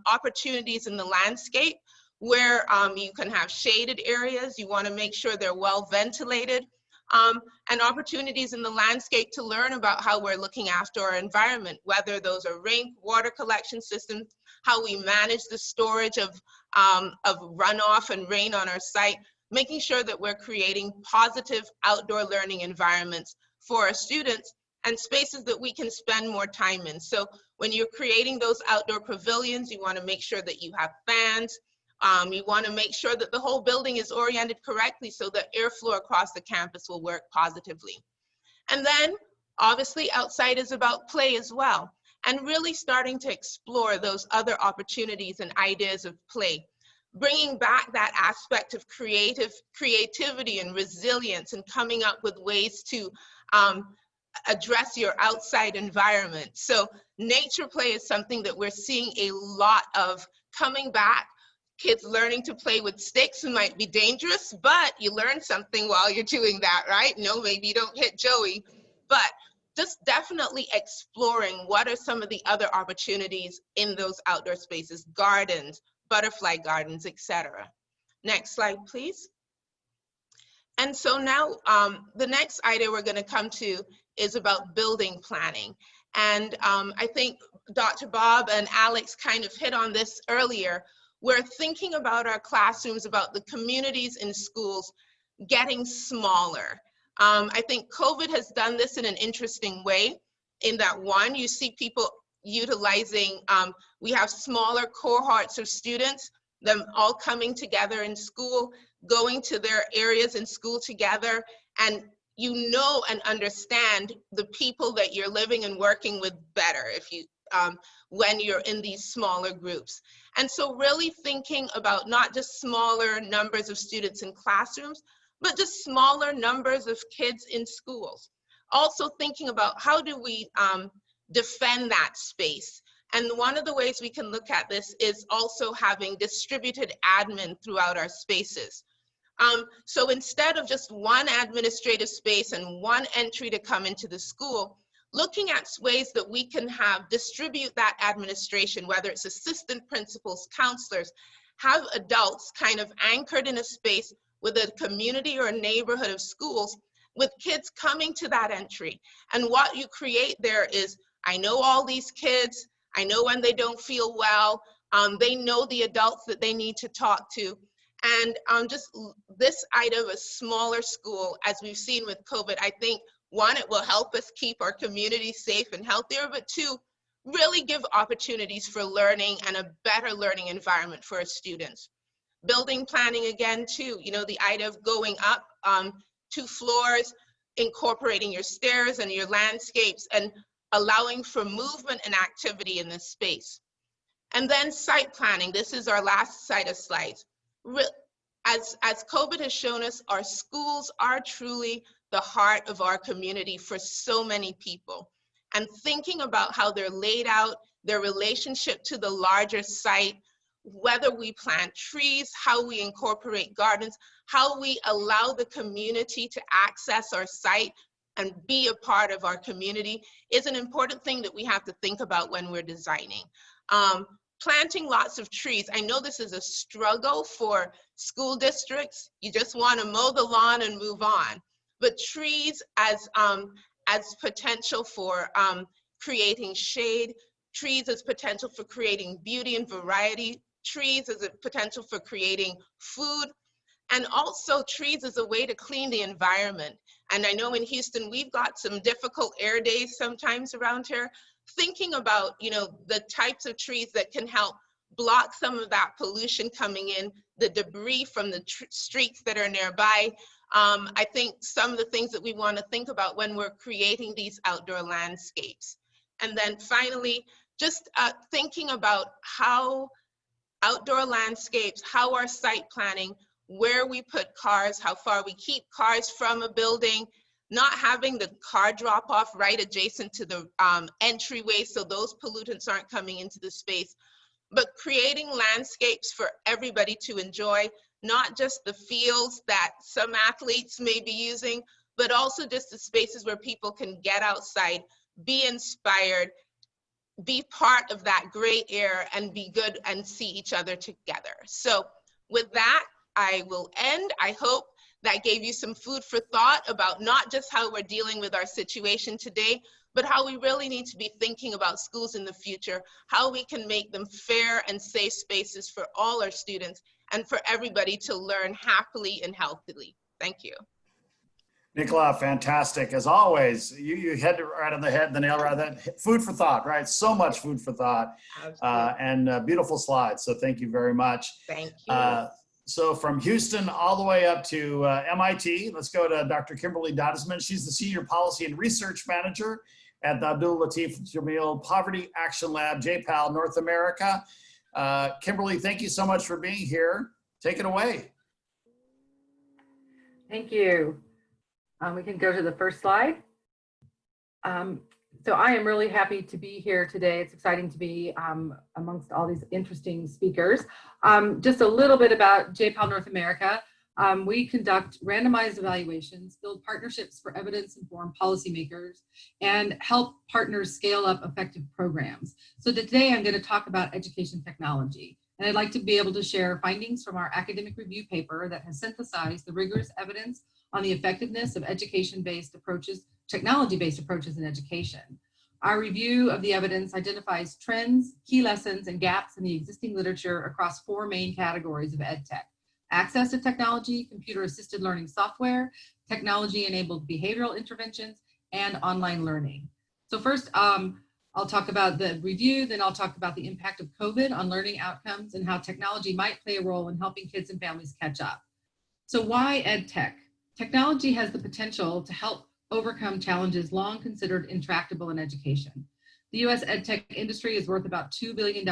opportunities in the landscape where you can have shaded areas. You want to make sure they're well ventilated. and opportunities in the landscape to learn about how we're looking after our environment, whether those are rainwater collection systems, how we manage the storage of runoff and rain on our site, making sure that we're creating positive outdoor learning environments for our students and spaces that we can spend more time in. So when you're creating those outdoor pavilions, you want to make sure that you have fans. You want to make sure that the whole building is oriented correctly so that airflow across the campus will work positively. And then obviously outside is about play as well, and really starting to explore those other opportunities and ideas of play, bringing back that aspect of creativity and resilience, and coming up with ways to address your outside environment. So nature play is something that we're seeing a lot of coming back. Kids learning to play with sticks might be dangerous, but you learn something while you're doing that, right? No, maybe you don't hit Joey, but just definitely exploring what are some of the other opportunities in those outdoor spaces, gardens, butterfly gardens, etc. Next slide, please. And so now the next idea we're going to come to is about building planning. And I think Dr. Bob and Alex kind of hit on this earlier. We're thinking about our classrooms, about the communities in schools getting smaller. I think COVID has done this in an interesting way, in that one, you see people utilizing, we have smaller cohorts of students, them all coming together in school, going to their areas in school together, and you know and understand the people that you're living and working with better if you when you're in these smaller groups. And so really thinking about not just smaller numbers of students in classrooms, but just smaller numbers of kids in schools. Also thinking about how do we defend that space. And one of the ways we can look at this is also having distributed admin throughout our spaces. So instead of just one administrative space and one entry to come into the school, looking at ways that we can distribute that administration, whether it's assistant principals, counselors, have adults kind of anchored in a space with a community or a neighborhood of schools with kids coming to that entry. And what you create there is, I know all these kids, I know when they don't feel well, they know the adults that they need to talk to. And just this idea of a smaller school, as we've seen with COVID, I think, one, it will help us keep our community safe and healthier, but two, really give opportunities for learning and a better learning environment for our students. Building planning again too, you know, the idea of going up 2 floors, incorporating your stairs and your landscapes and allowing for movement and activity in this space. And then site planning, this is our last set of slides. As COVID has shown us, our schools are truly the heart of our community for so many people. And thinking about how they're laid out, their relationship to the larger site, whether we plant trees, how we incorporate gardens, how we allow the community to access our site and be a part of our community is an important thing that we have to think about when we're designing. Planting lots of trees. I know this is a struggle for school districts. You just want to mow the lawn and move on. But trees as potential for creating shade, trees as potential for creating beauty and variety, trees as a potential for creating food, and also trees as a way to clean the environment. And I know in Houston, we've got some difficult air days sometimes around here. Thinking about, you know, the types of trees that can help block some of that pollution coming in, the debris from the streets that are nearby. I think some of the things that we want to think about when we're creating these outdoor landscapes. And then finally, just thinking about how outdoor landscapes, how our site planning, where we put cars, how far we keep cars from a building, not having the car drop off right adjacent to the entryway so those pollutants aren't coming into the space, but creating landscapes for everybody to enjoy, not just the fields that some athletes may be using, but also just the spaces where people can get outside, be inspired, be part of that great air and be good and see each other together. So with that, I will end. I hope that gave you some food for thought about not just how we're dealing with our situation today, but how we really need to be thinking about schools in the future, how we can make them fair and safe spaces for all our students and for everybody to learn happily and healthily. Thank you. Nicola, fantastic. As always, you hit it right on the head, the nail right on that. Food for thought, right? So much food for thought, and beautiful slides. So thank you very much. Thank you. So from Houston all the way up to MIT, let's go to Dr. Kimberly Doddsman. She's the Senior Policy and Research Manager at the Abdul Latif Jameel Poverty Action Lab, JPAL North America. Kimberly, thank you so much for being here. Take it away. Thank you. We can go to the first slide. So I am really happy to be here today. It's exciting to be amongst all these interesting speakers. Just a little bit about JPAL North America. We conduct randomized evaluations, build partnerships for evidence-informed policymakers, and help partners scale up effective programs. So today I'm going to talk about education technology. And I'd like to be able to share findings from our academic review paper that has synthesized the rigorous evidence on the effectiveness of education-based approaches, technology-based approaches in education. Our review of the evidence identifies trends, key lessons, and gaps in the existing literature across 4 main categories of EdTech: access to technology, computer-assisted learning software, technology-enabled behavioral interventions, and online learning. So first, I'll talk about the review, then I'll talk about the impact of COVID on learning outcomes and how technology might play a role in helping kids and families catch up. So why EdTech? Technology has the potential to help overcome challenges long considered intractable in education. The US EdTech industry is worth about $2 billion,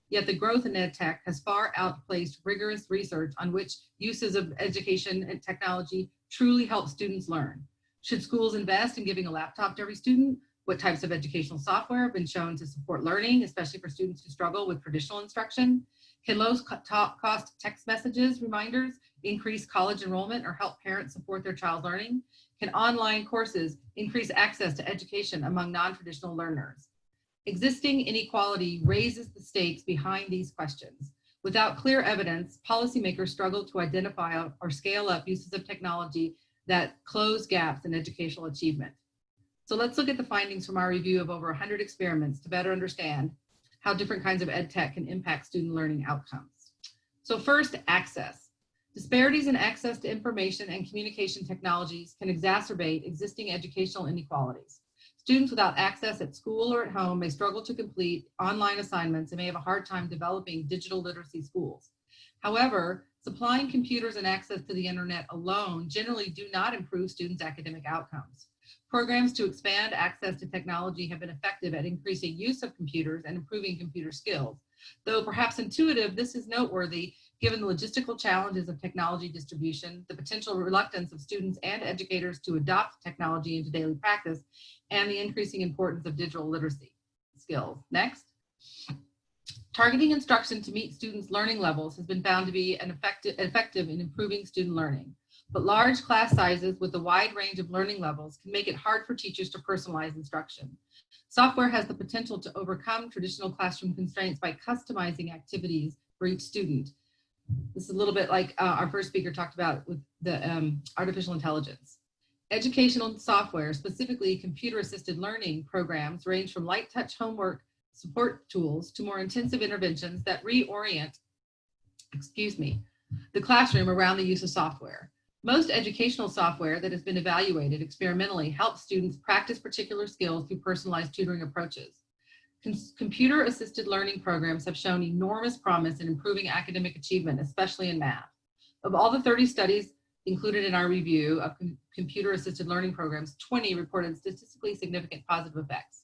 yet the growth in EdTech has far outpaced rigorous research on which uses of education and technology truly help students learn. Should schools invest in giving a laptop to every student? What types of educational software have been shown to support learning, especially for students who struggle with traditional instruction? Can low-cost text messages, reminders, increase college enrollment or help parents support their child's learning? Can online courses increase access to education among non-traditional learners? Existing inequality raises the stakes behind these questions. Without clear evidence, policymakers struggle to identify or scale up uses of technology that close gaps in educational achievement. So let's look at the findings from our review of over 100 experiments to better understand how different kinds of EdTech can impact student learning outcomes. So first, access. Disparities in access to information and communication technologies can exacerbate existing educational inequalities. Students without access at school or at home may struggle to complete online assignments and may have a hard time developing digital literacy skills. However, supplying computers and access to the internet alone generally do not improve students' academic outcomes. Programs to expand access to technology have been effective at increasing use of computers and improving computer skills. Though perhaps intuitive, this is noteworthy given the logistical challenges of technology distribution, the potential reluctance of students and educators to adopt technology into daily practice, and the increasing importance of digital literacy skills. Next. Targeting instruction to meet students' learning levels has been found to be effective in improving student learning. But large class sizes with a wide range of learning levels can make it hard for teachers to personalize instruction. Software has the potential to overcome traditional classroom constraints by customizing activities for each student. This is a little bit like our first speaker talked about with the artificial intelligence. Educational software, specifically computer-assisted learning programs, range from light touch homework support tools to more intensive interventions that reorient, the classroom around the use of software. Most educational software that has been evaluated experimentally helps students practice particular skills through personalized tutoring approaches. Computer-assisted learning programs have shown enormous promise in improving academic achievement, especially in math. Of all the 30 studies included in our review of computer-assisted learning programs, 20 reported statistically significant positive effects.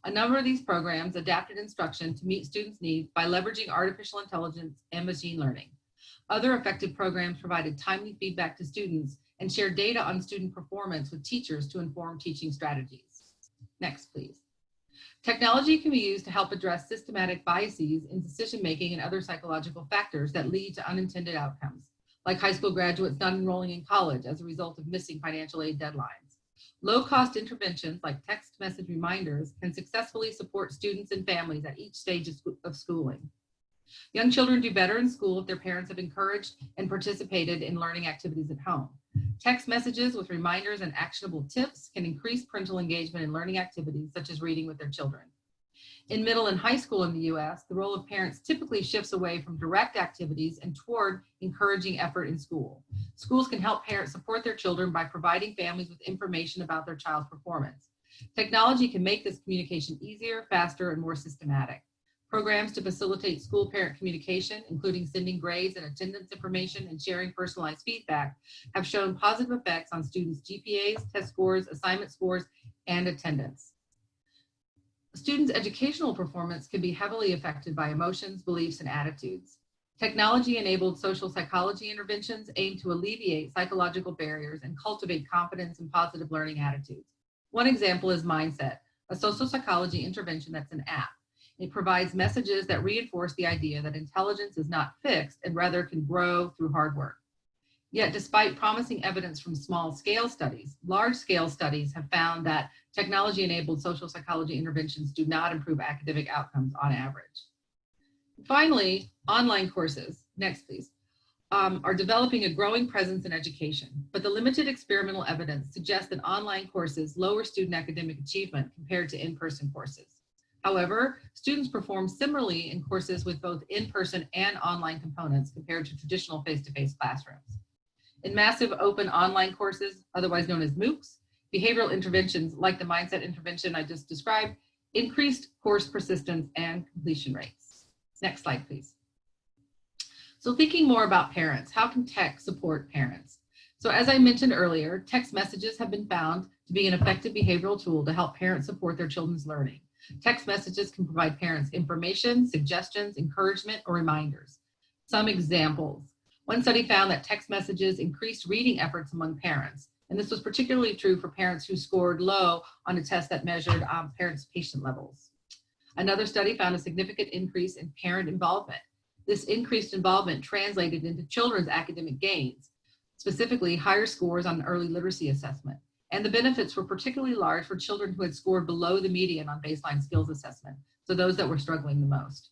A number of these programs adapted instruction to meet students' needs by leveraging artificial intelligence and machine learning. Other effective programs provided timely feedback to students and shared data on student performance with teachers to inform teaching strategies. Next, please. Technology can be used to help address systematic biases in decision-making and other psychological factors that lead to unintended outcomes, like high school graduates not enrolling in college as a result of missing financial aid deadlines. Low-cost interventions like text message reminders can successfully support students and families at each stage of schooling. Young children do better in school if their parents have encouraged and participated in learning activities at home. Text messages with reminders and actionable tips can increase parental engagement in learning activities such as reading with their children. In middle and high school in the US, the role of parents typically shifts away from direct activities and toward encouraging effort in school. Schools can help parents support their children by providing families with information about their child's performance. Technology can make this communication easier, faster, and more systematic. Programs to facilitate school-parent communication, including sending grades and attendance information and sharing personalized feedback, have shown positive effects on students' GPAs, test scores, assignment scores, and attendance. Students' educational performance can be heavily affected by emotions, beliefs, and attitudes. Technology-enabled social psychology interventions aim to alleviate psychological barriers and cultivate confidence and positive learning attitudes. One example is Mindset, a social psychology intervention that's an app. It provides messages that reinforce the idea that intelligence is not fixed and rather can grow through hard work. Yet, despite promising evidence from small-scale studies, large-scale studies have found that technology-enabled social psychology interventions do not improve academic outcomes on average. Finally, online courses, next please, are developing a growing presence in education, but the limited experimental evidence suggests that online courses lower student academic achievement compared to in-person courses. However, students perform similarly in courses with both in-person and online components compared to traditional face-to-face classrooms. In massive open online courses, otherwise known as MOOCs, behavioral interventions like the mindset intervention I just described increased course persistence and completion rates. Next slide, please. So thinking more about parents, how can tech support parents? So as I mentioned earlier, text messages have been found to be an effective behavioral tool to help parents support their children's learning. Text messages can provide parents information, suggestions, encouragement, or reminders. Some examples. One study found that text messages increased reading efforts among parents, and this was particularly true for parents who scored low on a test that measured parents' patient levels. Another study found a significant increase in parent involvement. This increased involvement translated into children's academic gains, specifically higher scores on early literacy assessment. And the benefits were particularly large for children who had scored below the median on baseline skills assessment, so those that were struggling the most.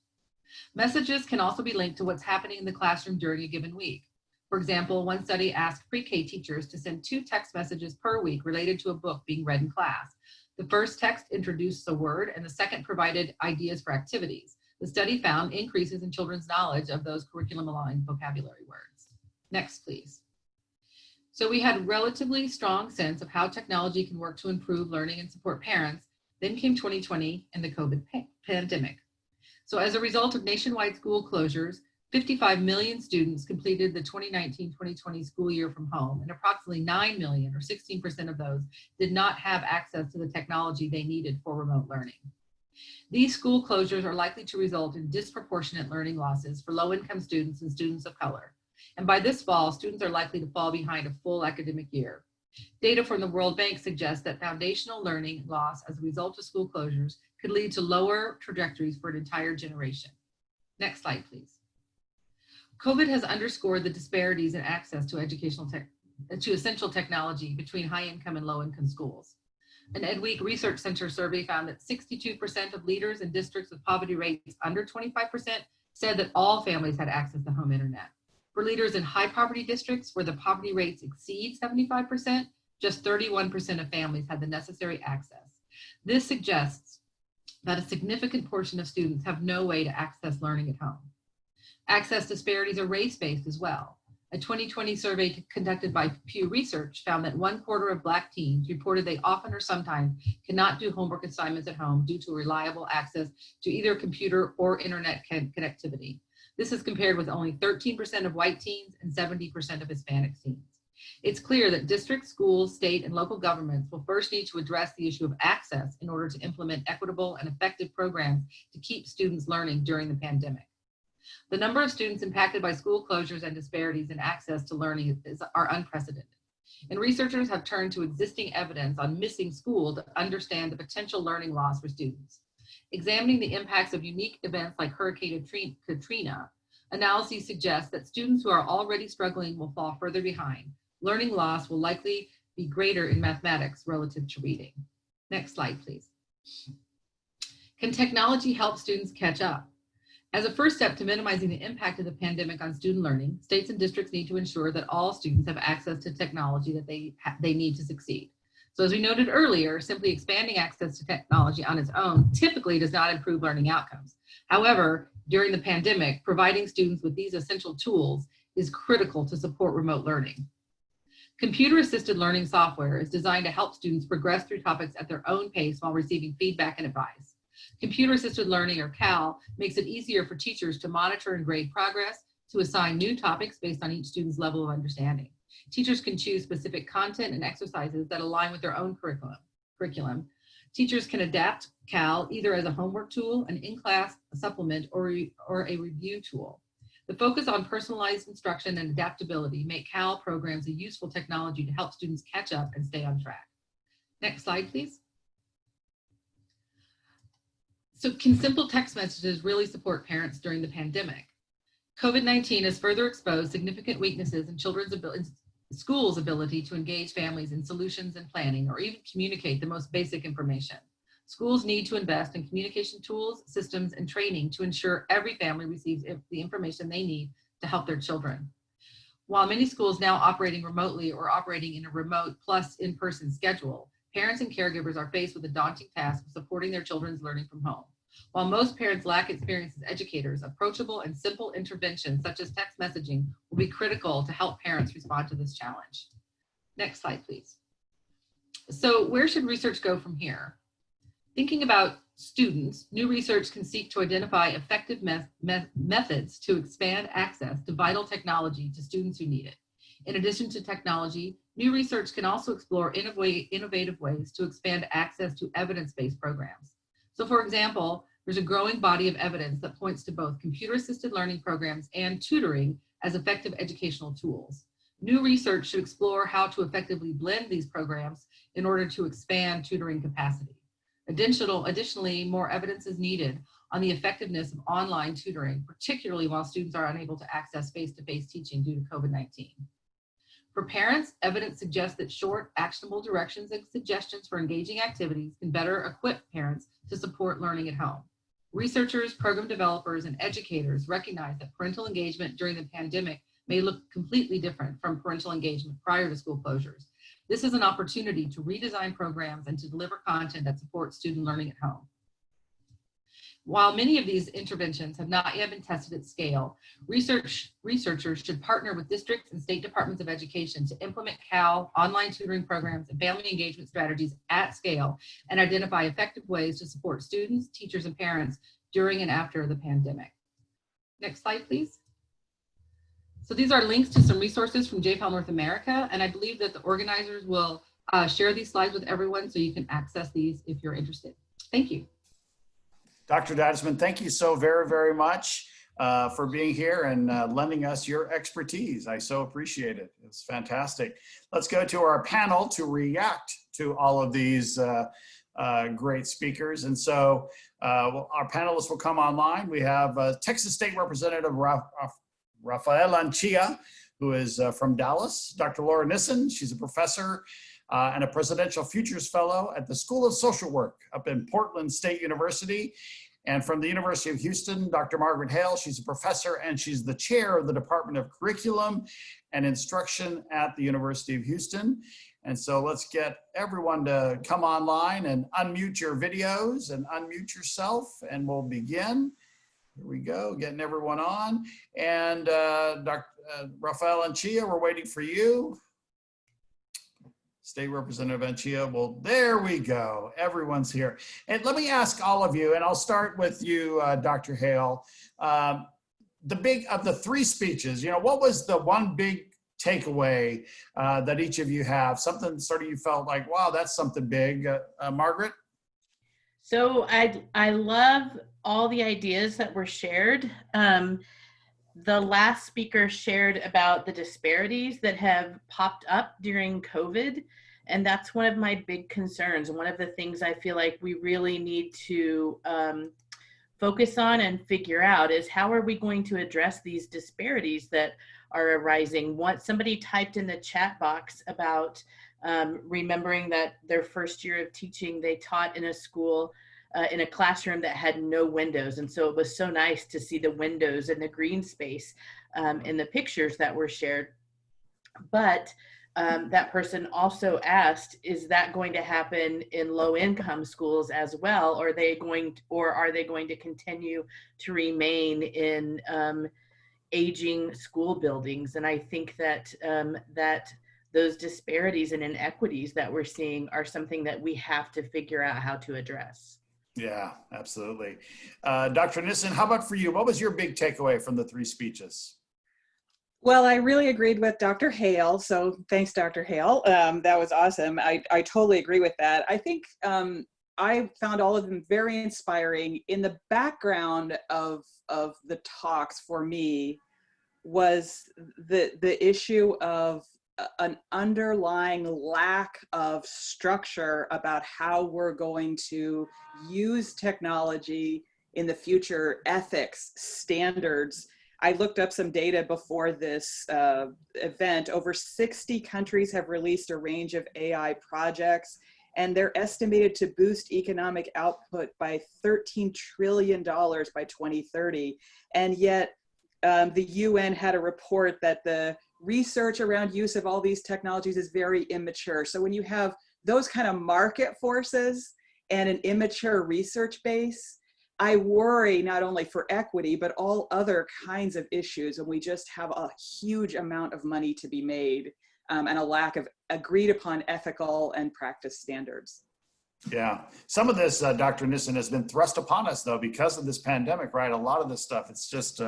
Messages can also be linked to what's happening in the classroom during a given week. For example, one study asked pre-K teachers to send 2 text messages per week related to a book being read in class. The first text introduced a word and the second provided ideas for activities. The study found increases in children's knowledge of those curriculum-aligned vocabulary words. Next, please. So we had a relatively strong sense of how technology can work to improve learning and support parents. Then came 2020 and the COVID pandemic. So as a result of nationwide school closures, 55 million students completed the 2019-2020 school year from home, and approximately 9 million, or 16% of those, did not have access to the technology they needed for remote learning. These school closures are likely to result in disproportionate learning losses for low-income students and students of color. And by this fall, students are likely to fall behind a full academic year. Data from the World Bank suggests that foundational learning loss as a result of school closures could lead to lower trajectories for an entire generation. Next slide, please. COVID has underscored the disparities in access to essential technology between high-income and low-income schools. An EdWeek Research Center survey found that 62% of leaders in districts with poverty rates under 25% said that all families had access to home internet. For leaders in high poverty districts where the poverty rates exceed 75%, just 31% of families had the necessary access. This suggests that a significant portion of students have no way to access learning at home. Access disparities are race-based as well. A 2020 survey conducted by Pew Research found that 1/4 of Black teens reported they often or sometimes cannot do homework assignments at home due to reliable access to either computer or internet connectivity. This is compared with only 13% of white teens and 70% of Hispanic teens. It's clear that districts, schools, state, and local governments will first need to address the issue of access in order to implement equitable and effective programs to keep students learning during the pandemic. The number of students impacted by school closures and disparities in access to learning are unprecedented. And researchers have turned to existing evidence on missing school to understand the potential learning loss for students. Examining the impacts of unique events like Hurricane Katrina, analyses suggest that students who are already struggling will fall further behind. Learning loss will likely be greater in mathematics relative to reading. Next slide, please. Can technology help students catch up? As a first step to minimizing the impact of the pandemic on student learning, states and districts need to ensure that all students have access to technology that they need to succeed. So as we noted earlier, simply expanding access to technology on its own typically does not improve learning outcomes. However, during the pandemic, providing students with these essential tools is critical to support remote learning. Computer-assisted learning software is designed to help students progress through topics at their own pace while receiving feedback and advice. Computer-assisted learning, or CAL, makes it easier for teachers to monitor and grade progress, to assign new topics based on each student's level of understanding. Teachers can choose specific content and exercises that align with their own curriculum. Teachers can adapt CAL either as a homework tool, an in-class supplement, or a review tool. The focus on personalized instruction and adaptability make CAL programs a useful technology to help students catch up and stay on track. Next slide, please. So can simple text messages really support parents during the pandemic? COVID-19 has further exposed significant weaknesses in schools' ability to engage families in solutions and planning, or even communicate the most basic information. Schools need to invest in communication tools, systems, and training to ensure every family receives the information they need to help their children. While many schools now operating remotely or operating in a remote plus in-person schedule, parents and caregivers are faced with the daunting task of supporting their children's learning from home. While most parents lack experience as educators, approachable and simple interventions such as text messaging will be critical to help parents respond to this challenge. Next slide, please. So where should research go from here? Thinking about students, new research can seek to identify effective methods to expand access to vital technology to students who need it. In addition to technology, new research can also explore innovative ways to expand access to evidence-based programs. So for example, there's a growing body of evidence that points to both computer-assisted learning programs and tutoring as effective educational tools. New research should explore how to effectively blend these programs in order to expand tutoring capacity. Additionally, more evidence is needed on the effectiveness of online tutoring, particularly while students are unable to access face-to-face teaching due to COVID-19. For parents, evidence suggests that short, actionable directions and suggestions for engaging activities can better equip parents to support learning at home. Researchers, program developers, and educators recognize that parental engagement during the pandemic may look completely different from parental engagement prior to school closures. This is an opportunity to redesign programs and to deliver content that supports student learning at home. While many of these interventions have not yet been tested at scale, researchers should partner with districts and state departments of education to implement CAL, online tutoring programs, and family engagement strategies at scale and identify effective ways to support students, teachers, and parents during and after the pandemic. Next slide, please. So these are links to some resources from JPAL North America, and I believe that the organizers will share these slides with everyone so you can access these if you're interested. Thank you. Dr. Dadisman, thank you so very, very much for being here and lending us your expertise. I so appreciate it. It's fantastic. Let's go to our panel to react to all of these great speakers. And so our panelists will come online. We have Texas State Representative Rafael Anchia, who is from Dallas. Dr. Laura Nissen, she's a professor and a Presidential Futures Fellow at the School of Social Work up in Portland State University. And from the University of Houston, Dr. Margaret Hale, she's a professor and she's the chair of the Department of Curriculum and Instruction at the University of Houston. And so let's get everyone to come online and unmute your videos and unmute yourself, and we'll begin. Here we go, getting everyone on. And Dr. Rafael Anchia, we're waiting for you. State Representative Anchia, well, there we go. Everyone's here. And let me ask all of you, and I'll start with you, Dr. Hale. Of the three speeches, what was the one big takeaway that each of you have? Something sort of you felt like, wow, that's something big. Margaret? So I love all the ideas that were shared. The last speaker shared about the disparities that have popped up during COVID. And that's one of my big concerns. One of the things I feel like we really need to focus on and figure out is how are we going to address these disparities that are arising. Somebody typed in the chat box about remembering that their first year of teaching, they taught in a school in a classroom that had no windows. And so it was so nice to see the windows and the green space in the pictures that were shared. But that person also asked, is that going to happen in low income schools as well? Or are they going to continue to remain in aging school buildings? And I think that that those disparities and inequities that we're seeing are something that we have to figure out how to address. Yeah, absolutely. Dr. Nissen, how about for you? What was your big takeaway from the three speeches? Well, I really agreed with Dr. Hale. So thanks, Dr. Hale. That was awesome. I totally agree with that. I think I found all of them very inspiring. In the background of the talks for me was the issue of an underlying lack of structure about how we're going to use technology in the future, ethics, standards. I looked up some data before this event. Over 60 countries have released a range of AI projects, and they're estimated to boost economic output by $13 trillion by 2030. And yet the UN had a report that the research around use of all these technologies is very immature. So when you have those kind of market forces and an immature research base, I worry not only for equity, but all other kinds of issues. And we just have a huge amount of money to be made and a lack of agreed upon ethical and practice standards. Yeah, some of this, Dr. Nissen, has been thrust upon us though, because of this pandemic, right? A lot of this stuff, it's just,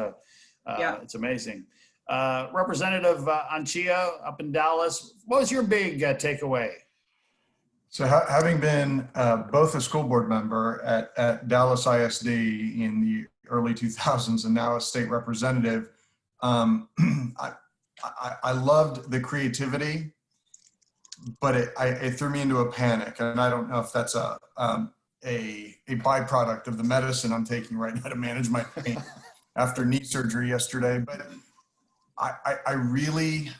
it's amazing. Representative Anchia up in Dallas, what was your big takeaway? So having been both a school board member at Dallas ISD in the early 2000s and now a state representative, I loved the creativity, but it threw me into a panic. And I don't know if that's a byproduct of the medicine I'm taking right now to manage my pain after knee surgery yesterday. But I really,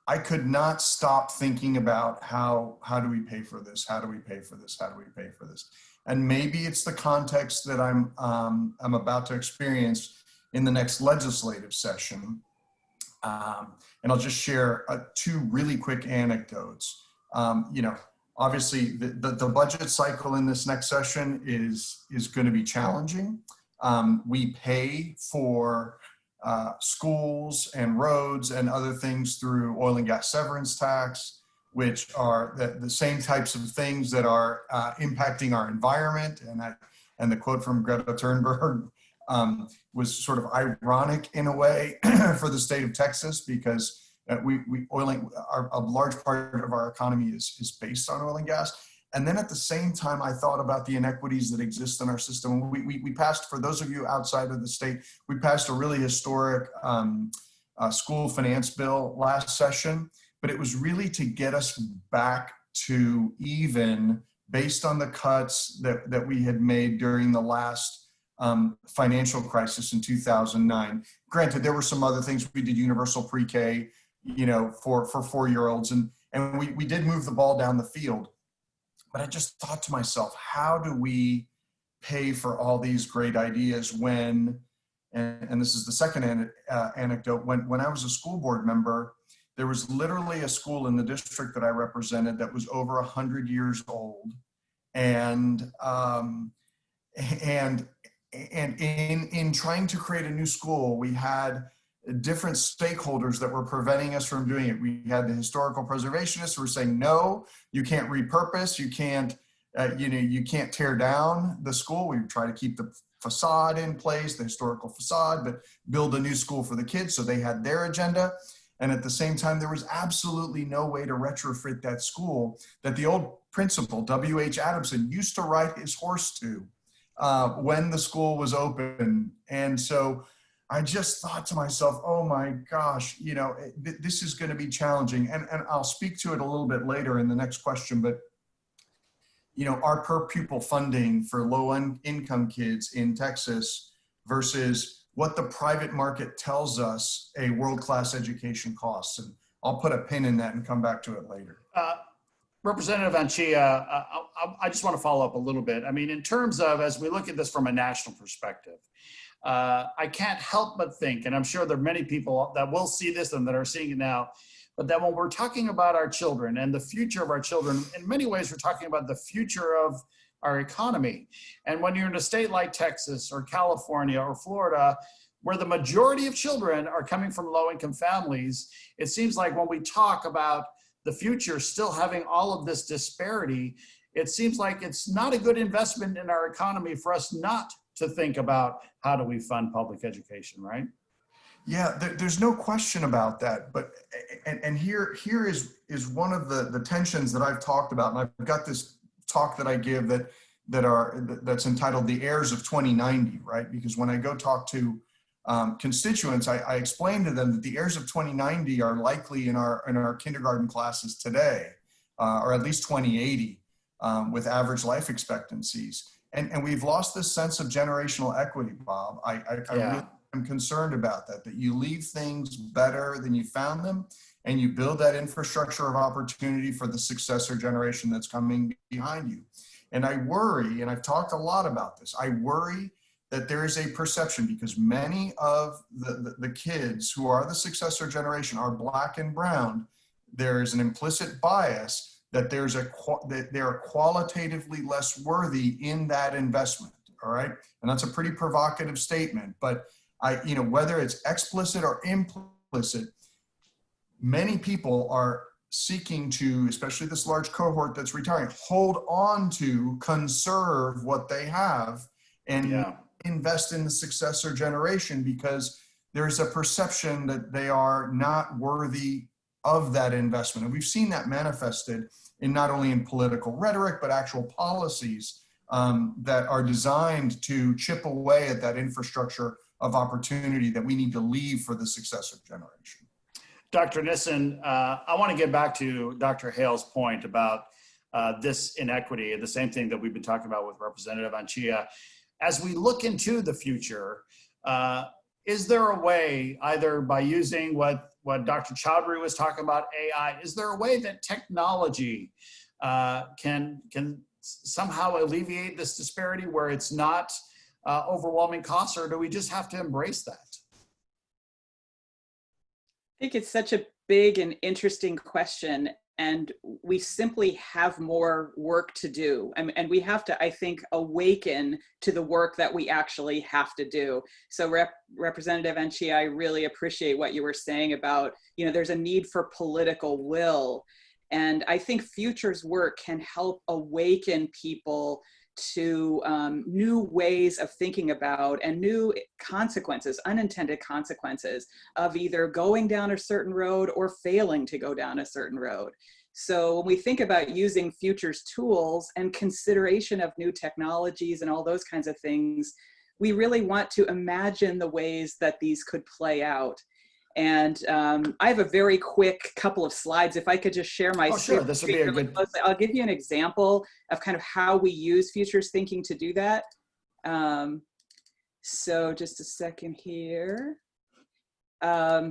I could not stop thinking about how do we pay for this? How do we pay for this? How do we pay for this? And maybe it's the context that I'm about to experience in the next legislative session. And I'll just share two really quick anecdotes. Obviously the budget cycle in this next session is going to be challenging. We pay for schools and roads and other things through oil and gas severance tax, which are the same types of things that are impacting our environment. And the quote from Greta Thunberg was sort of ironic in a way for the state of Texas, because a large part of our economy is based on oil and gas. And then at the same time, I thought about the inequities that exist in our system. We passed, for those of you outside of the state, we passed a really historic school finance bill last session, but it was really to get us back to even based on the cuts that we had made during the last financial crisis in 2009. Granted, there were some other things. We did universal pre-K, for 4-year-olds, and we did move the ball down the field. But I just thought to myself, how do we pay for all these great ideas when, and this is the second anecdote, when I was a school board member, there was literally a school in the district that I represented that was over 100 years old. And in trying to create a new school, we had different stakeholders that were preventing us from doing it. We had the historical preservationists who were saying, no, you can't repurpose, you can't tear down the school. We try to keep the facade in place, the historical facade, but build a new school for the kids. So they had their agenda. And at the same time, there was absolutely no way to retrofit that school that the old principal, W.H. Adamson, used to ride his horse to when the school was open. And so I just thought to myself, oh my gosh, this is going to be challenging. And I'll speak to it a little bit later in the next question, but our per pupil funding for low income kids in Texas versus what the private market tells us a world-class education costs. And I'll put a pin in that and come back to it later. Representative Anchia, I just want to follow up a little bit. I mean, in terms of, as we look at this from a national perspective, I can't help but think, and I'm sure there are many people that will see this and that are seeing it now, but that when we're talking about our children and the future of our children, in many ways, we're talking about the future of our economy. And when you're in a state like Texas or California or Florida, where the majority of children are coming from low-income families, it seems like when we talk about the future still having all of this disparity, it seems like it's not a good investment in our economy for us not to think about how do we fund public education, right? Yeah, there's no question about that. But and here is one of the tensions that I've talked about, and I've got this talk that I give that's entitled "The Heirs of 2090," right? Because when I go talk to constituents, I explain to them that the heirs of 2090 are likely in our kindergarten classes today, or at least 2080, with average life expectancies. And we've lost this sense of generational equity, Bob. I really am concerned about that you leave things better than you found them, and you build that infrastructure of opportunity for the successor generation that's coming behind you. And I worry, and I've talked a lot about this, I worry that there is a perception, because many of the kids who are the successor generation are Black and brown. There is an implicit bias that that they're qualitatively less worthy in that investment. All right, and that's a pretty provocative statement. But whether it's explicit or implicit, many people are seeking to, especially this large cohort that's retiring, hold on to, conserve what they have, and invest in the successor generation, because there's a perception that they are not worthy of that investment. And we've seen that manifested in not only in political rhetoric, but actual policies that are designed to chip away at that infrastructure of opportunity that we need to leave for the successor generation. Dr. Nissen, I want to get back to Dr. Hale's point about this inequity, and the same thing that we've been talking about with Representative Anchia. As we look into the future, is there a way, either by using what Dr. Chowdhury was talking about, AI, is there a way that technology can somehow alleviate this disparity where it's not overwhelming costs, or do we just have to embrace that? I think it's such a big and interesting question, and we simply have more work to do. And we have to, I think, awaken to the work that we actually have to do. So Representative Anchia, I really appreciate what you were saying about, there's a need for political will. And I think Future's work can help awaken people to new ways of thinking about and new consequences, unintended consequences of either going down a certain road or failing to go down a certain road. So when we think about using Future's tools and consideration of new technologies and all those kinds of things, we really want to imagine the ways that these could play out. And I have a very quick couple of slides. If I could just share my screen. Sure, this would be a good. I'll give you an example of kind of how we use Future's thinking to do that. So just a second here. Everybody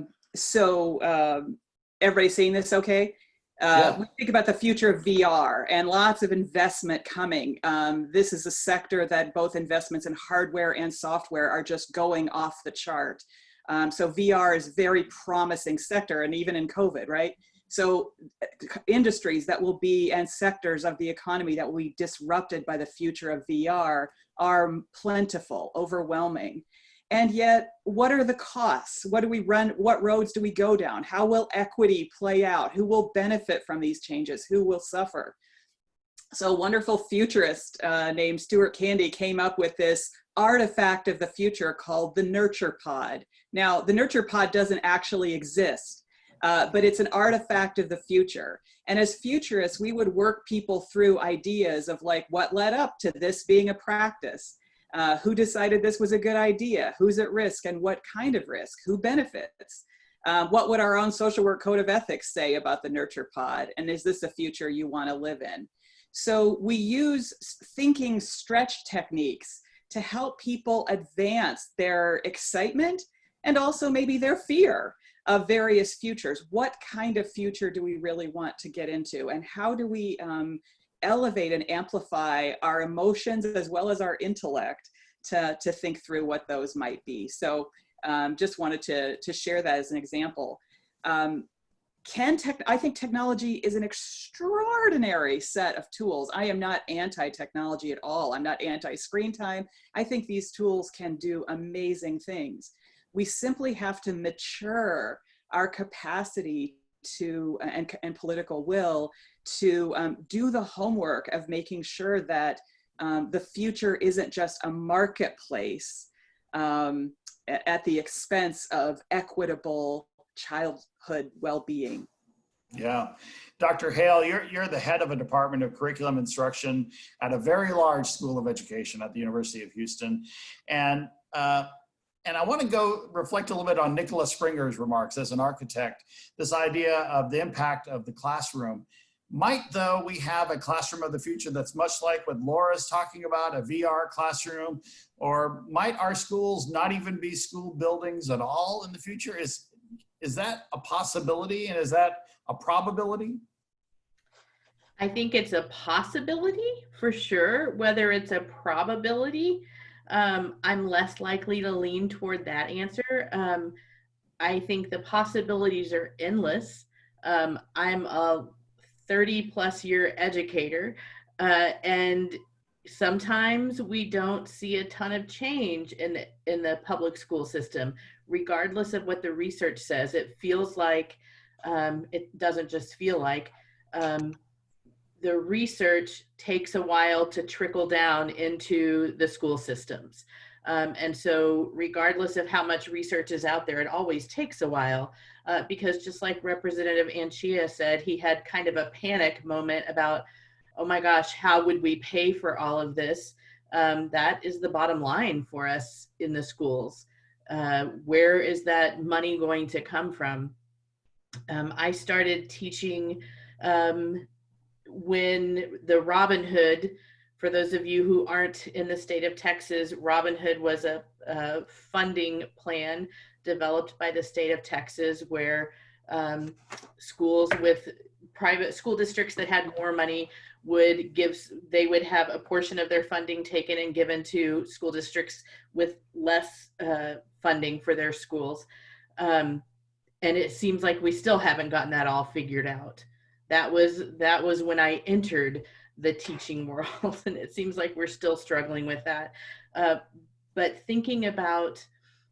seeing this okay? We think about the future of VR and lots of investment coming. This is a sector that both investments in hardware and software are just going off the chart. So VR is a very promising sector, and even in COVID, right? So industries that will be, and sectors of the economy that will be disrupted by the future of VR are plentiful, overwhelming. And yet, what are the costs? What do we run? What roads do we go down? How will equity play out? Who will benefit from these changes? Who will suffer? So a wonderful futurist named Stuart Candy came up with this artifact of the future called the nurture pod. Now, the nurture pod doesn't actually exist, but it's an artifact of the future. And as futurists, we would work people through ideas of like what led up to this being a practice. Who decided this was a good idea? Who's at risk and what kind of risk? Who benefits? What would our own social work code of ethics say about the nurture pod? And is this a future you want to live in? So we use thinking stretch techniques to help people advance their excitement and also maybe their fear of various futures. What kind of future do we really want to get into, and how do we elevate and amplify our emotions as well as our intellect to think through what those might be? So just wanted to share that as an example. I think technology is an extraordinary set of tools. I am not anti-technology at all. I'm not anti-screen time. I think these tools can do amazing things. We simply have to mature our capacity to, and political will to do the homework of making sure that the future isn't just a marketplace at the expense of equitable childhood well-being. Yeah. Dr. Hale, you're the head of a department of curriculum instruction at a very large school of education at the University of Houston. And I want to go reflect a little bit on Nicholas Springer's remarks as an architect, this idea of the impact of the classroom. Might, though, we have a classroom of the future that's much like what Laura's talking about, a VR classroom, or might our schools not even be school buildings at all in the future? Is that a possibility, and is that a probability? I think it's a possibility for sure. Whether it's a probability, I'm less likely to lean toward that answer. I think the possibilities are endless. I'm a 30+ year educator, and sometimes we don't see a ton of change in the public school system, regardless of what the research says. It feels like, it doesn't just feel like, the research takes a while to trickle down into the school systems. And so regardless of how much research is out there, it always takes a while, because just like Representative Anchia said, he had kind of a panic moment about, oh my gosh, how would we pay for all of this? That is the bottom line for us in the schools. Where is that money going to come from? I started teaching when the Robin Hood, for those of you who aren't in the state of Texas, Robin Hood was a funding plan developed by the state of Texas where schools with private school districts that had more money they would have a portion of their funding taken and given to school districts with less funding for their schools. And it seems like we still haven't gotten that all figured out. That was when I entered the teaching world, and it seems like we're still struggling with that. But thinking about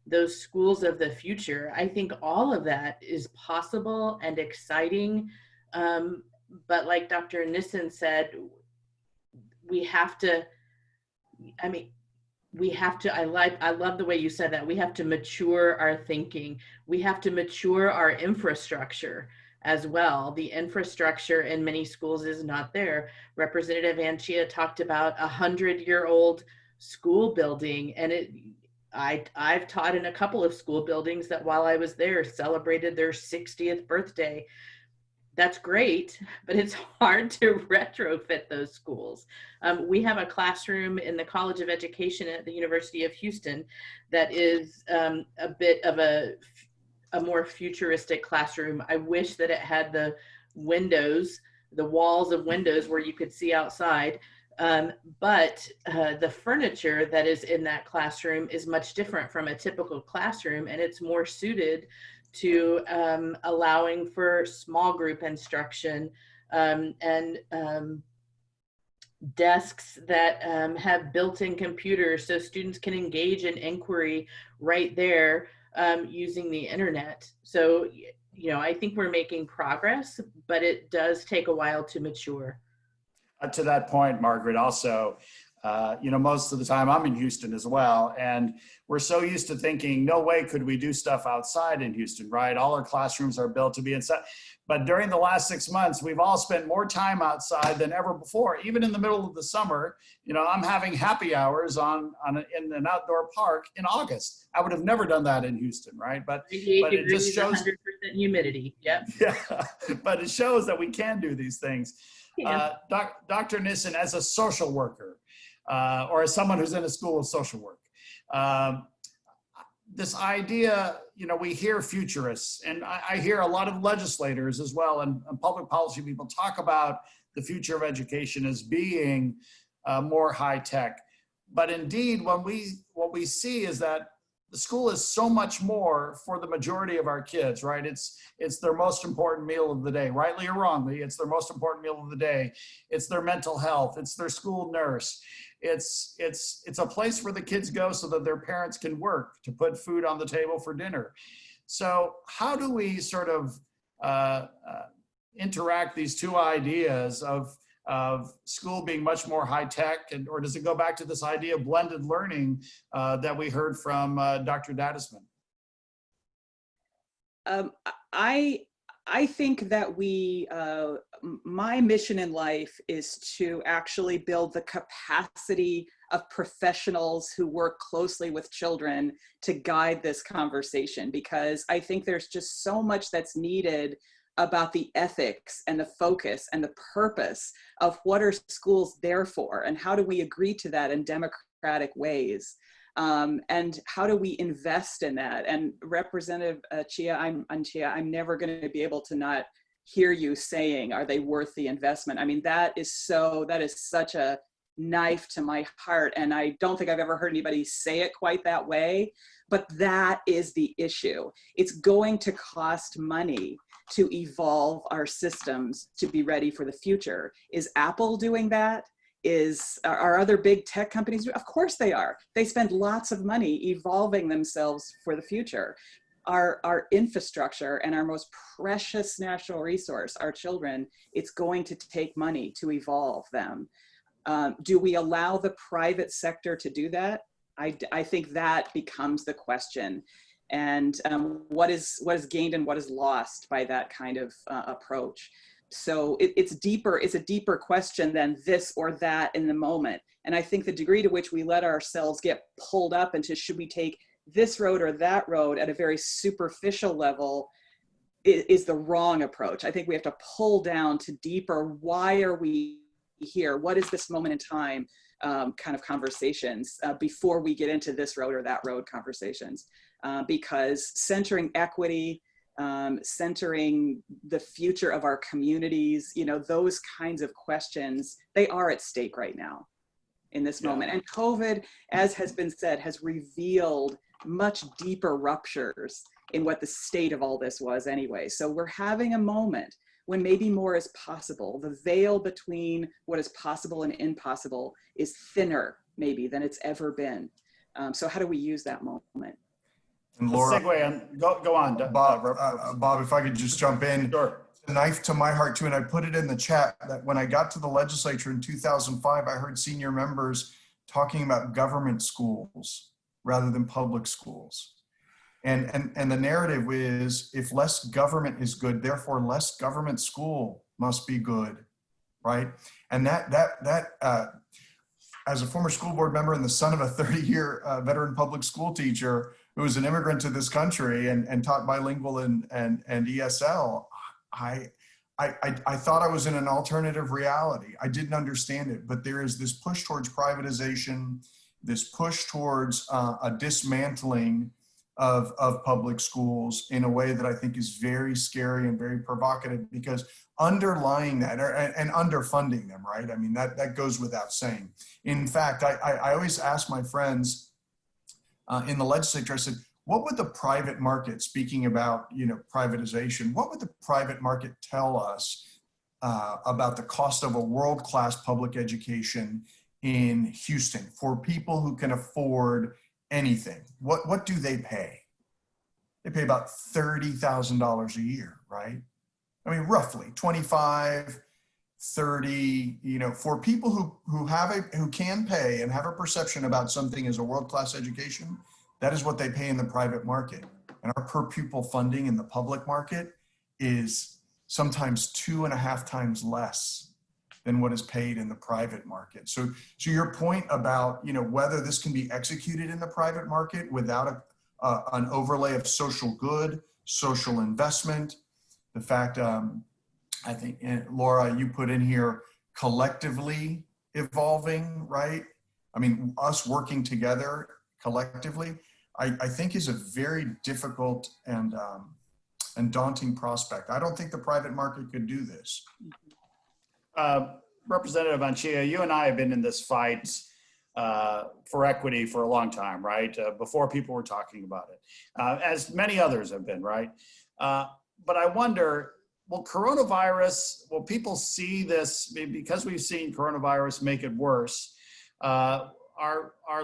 those schools of the future, I think all of that is possible and exciting. But like Dr. Nissen said, we have to, I love the way you said that. We have to mature our thinking. We have to mature our infrastructure as well. The infrastructure in many schools is not there. Representative Anchia talked about 100-year-old school building, and I've taught in a couple of school buildings that while I was there celebrated their 60th birthday. That's great, but it's hard to retrofit those schools. We have a classroom in the College of Education at the University of Houston that is a bit of a more futuristic classroom. I wish that it had the windows, the walls of windows where you could see outside. But the furniture that is in that classroom is much different from a typical classroom, and it's more suited to allowing for small group instruction and desks that have built-in computers so students can engage in inquiry right there using the internet. So, I think we're making progress, but it does take a while to mature. To that point, Margaret, also, most of the time I'm in Houston as well, and we're so used to thinking, no way could we do stuff outside in Houston, right? All our classrooms are built to be inside. But during the last 6 months, we've all spent more time outside than ever before. Even in the middle of the summer, I'm having happy hours in an outdoor park in August. I would have never done that in Houston, right? But it just shows 100% humidity. Yep. Yeah, but it shows that we can do these things. Yeah. Dr. Nissen, as a social worker, or as someone who's in a school of social work, this idea, we hear futurists, and I hear a lot of legislators as well, and public policy people talk about the future of education as being more high tech. But indeed, what we see is that the school is so much more for the majority of our kids, right? It's their most important meal of the day, rightly or wrongly. It's their most important meal of the day. It's their mental health. It's their school nurse. It's a place where the kids go so that their parents can work to put food on the table for dinner. So how do we sort of interact these two ideas of school being much more high tech, or does it go back to this idea of blended learning that we heard from Dr. Dadisman? I think that my mission in life is to actually build the capacity of professionals who work closely with children to guide this conversation, because I think there's just so much that's needed about the ethics and the focus and the purpose of what are schools there for, and how do we agree to that in democratic ways. And how do we invest in that? And Representative Anchia, I'm never going to be able to not hear you saying, are they worth the investment? I mean, that is such a knife to my heart. And I don't think I've ever heard anybody say it quite that way, but that is the issue. It's going to cost money to evolve our systems to be ready for the future. Is Apple doing that? Are other big tech companies? Of course they are. They spend lots of money evolving themselves for the future. Our infrastructure and our most precious natural resource, our children, it's going to take money to evolve them. Do we allow the private sector to do that? I think that becomes the question. And what is gained and what is lost by that kind of approach? So it's a deeper question than this or that in the moment. And I think the degree to which we let ourselves get pulled up into should we take this road or that road at a very superficial level is the wrong approach. I think we have to pull down to deeper. Why are we here? What is this moment in time kind of conversations before we get into this road or that road conversations? Because centering equity, centering the future of our communities, those kinds of questions, they are at stake right now in this moment. And COVID, as has been said, has revealed much deeper ruptures in what the state of all this was anyway. So we're having a moment when maybe more is possible. The veil between what is possible and impossible is thinner maybe than it's ever been. So how do we use that moment? And Laura, segue on. Go on, Bob, if I could just jump in. Sure. It's a knife to my heart too, and I put it in the chat that when I got to the legislature in 2005, I heard senior members talking about government schools rather than public schools. And the narrative is, if less government is good, therefore less government school must be good, right? And that as a former school board member and the son of a 30-year veteran public school teacher who was an immigrant to this country and taught bilingual and ESL, I thought I was in an alternative reality. I didn't understand it, but there is this push towards privatization, this push towards a dismantling of public schools in a way that I think is very scary and very provocative, because underlying that and underfunding them, right? I mean, that goes without saying. In fact, I always ask my friends in the legislature, I said, what would the private market, speaking about, privatization, what would the private market tell us about the cost of a world-class public education in Houston for people who can afford anything? What do they pay? They pay about $30,000 a year, right? I mean, roughly 25, 30, for people who can pay and have a perception about something as a world-class education, that is what they pay in the private market. And our per pupil funding in the public market is sometimes 2.5 times less than what is paid in the private market. So your point about, whether this can be executed in the private market without an overlay of social good, social investment, the fact, I think, Laura, you put in here collectively evolving, right? I mean, us working together collectively. I think is a very difficult and daunting prospect. I don't think the private market could do this. Representative Anchia, you and I have been in this fight for equity for a long time, right? Before people were talking about it, as many others have been, right? But I wonder, will people see this, because we've seen coronavirus make it worse, are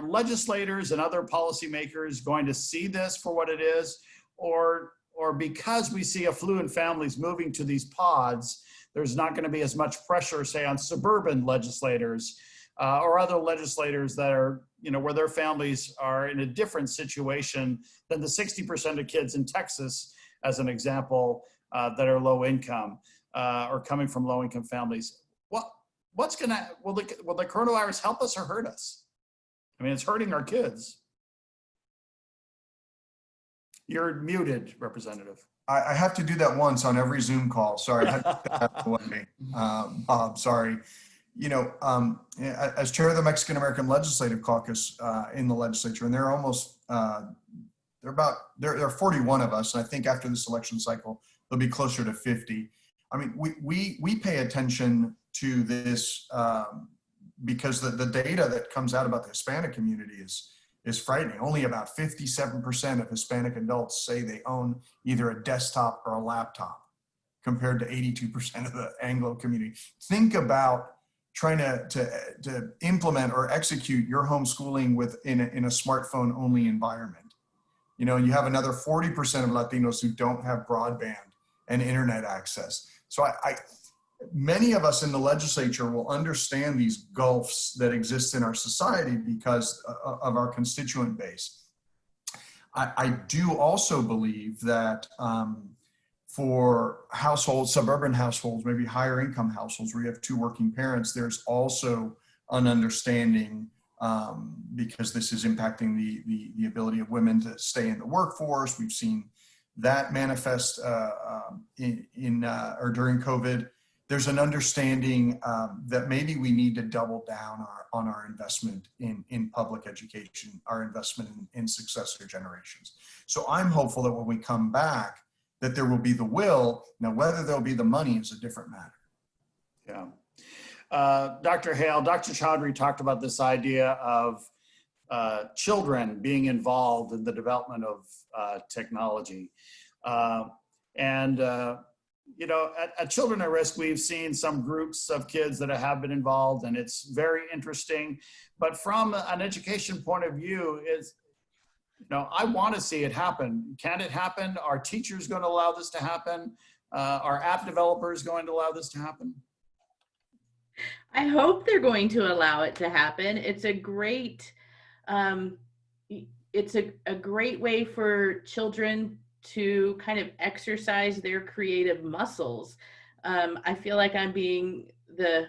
legislators and other policymakers going to see this for what it is? Or because we see affluent families moving to these pods, there's not going to be as much pressure, say, on suburban legislators or other legislators that are, where their families are in a different situation than the 60% of kids in Texas, as an example, that are low income or coming from low income families. Will the coronavirus help us or hurt us? I mean, it's hurting our kids. You're muted, Representative. I have to do that once on every Zoom call. Sorry, I had to get that away. Bob, sorry. As chair of the Mexican American Legislative Caucus in the legislature, and there are 41 of us, and I think after this election cycle, there'll be closer to 50. I mean, we pay attention to this because the data that comes out about the Hispanic community is frightening. Only about 57% of Hispanic adults say they own either a desktop or a laptop, compared to 82% of the Anglo community. Think about trying to implement or execute your homeschooling in a smartphone only environment. You have another 40% of Latinos who don't have broadband and internet access. So many of us in the legislature will understand these gulfs that exist in our society because of our constituent base. I do also believe that for households, suburban households, maybe higher income households where you have two working parents, there's also an understanding because this is impacting the ability of women to stay in the workforce. We've seen that manifest during COVID. There's an understanding that maybe we need to double down on our investment in public education, our investment in successor generations. So I'm hopeful that when we come back, that there will be the will. Now, whether there'll be the money is a different matter. Yeah. Dr. Hale, Dr. Chaudhry talked about this idea of children being involved in the development of technology. At Children at Risk, we've seen some groups of kids that have been involved, and it's very interesting. But from an education point of view, I want to see it happen. Can it happen? Are teachers going to allow this to happen? Are app developers going to allow this to happen? I hope they're going to allow it to happen. It's a great, a great way for children to kind of exercise their creative muscles. I feel like I'm being the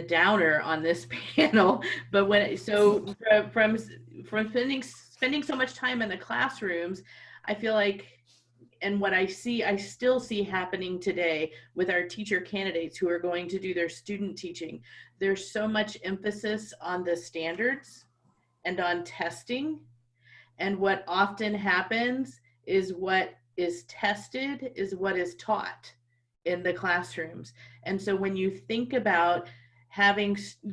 downer on this panel, but from spending so much time in the classrooms, I feel like, and what I still see happening today with our teacher candidates who are going to do their student teaching, there's so much emphasis on the standards and on testing. And what often happens is what is tested is what is taught in the classrooms. And so when you think about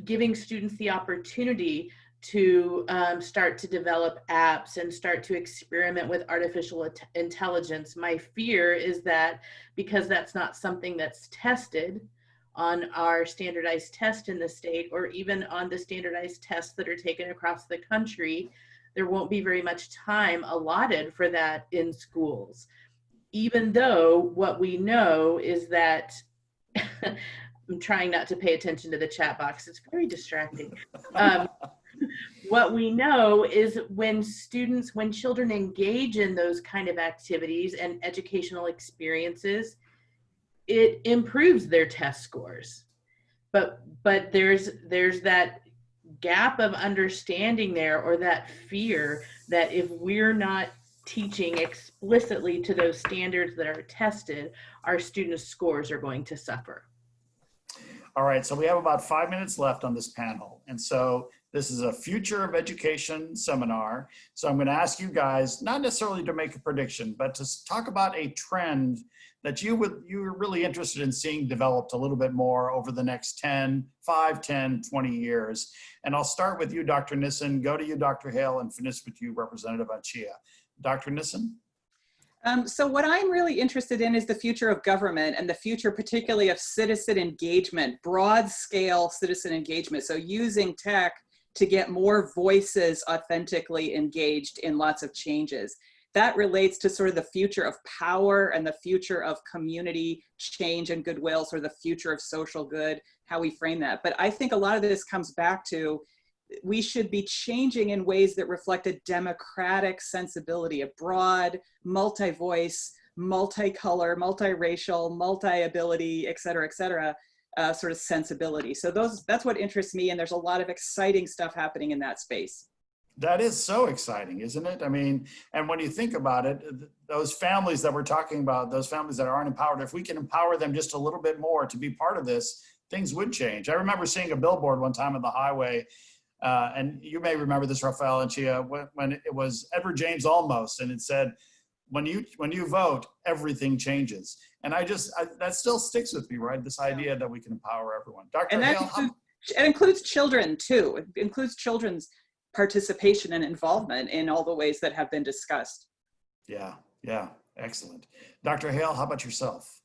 giving students the opportunity to start to develop apps and start to experiment with artificial intelligence, my fear is that because that's not something that's tested on our standardized test in the state, or even on the standardized tests that are taken across the country, there won't be very much time allotted for that in schools. Even though what we know is that, I'm trying not to pay attention to the chat box, it's very distracting. What we know is when children engage in those kind of activities and educational experiences, it improves their test scores. But there's that gap of understanding there, or that fear that if we're not teaching explicitly to those standards that are tested, our students' scores are going to suffer. All right, so we have about 5 minutes left on this panel. And so This is a future of education seminar. So I'm going to ask you guys, not necessarily to make a prediction, but to talk about a trend that you're really interested in seeing developed a little bit more over the next 5, 10, 20 years. And I'll start with you, Dr. Nissen, go to you, Dr. Hale, and finish with you, Representative Anchia. Dr. Nissen? So what I'm really interested in is the future of government and the future particularly of citizen engagement, broad scale citizen engagement. So using tech to get more voices authentically engaged in lots of changes. That relates to sort of the future of power and the future of community change and goodwill, sort of the future of social good, how we frame that. But I think a lot of this comes back to we should be changing in ways that reflect a democratic sensibility, a broad, multi-voice, multicolor, multiracial, multi-ability, et cetera, sort of sensibility. So that's what interests me, and there's a lot of exciting stuff happening in that space. That is so exciting, isn't it? I mean, and when you think about it, those families that we're talking about, those families that aren't empowered, if we can empower them just a little bit more to be part of this, things would change. I remember seeing a billboard one time on the highway, and you may remember this, Rafael and Chia, when it was Edward James Olmos, and it said, when you vote, everything changes. And that still sticks with me, right? This idea that we can empower everyone. Dr. Hale, it includes children too. It includes children's participation and involvement in all the ways that have been discussed. Yeah, excellent. Dr. Hale, how about yourself?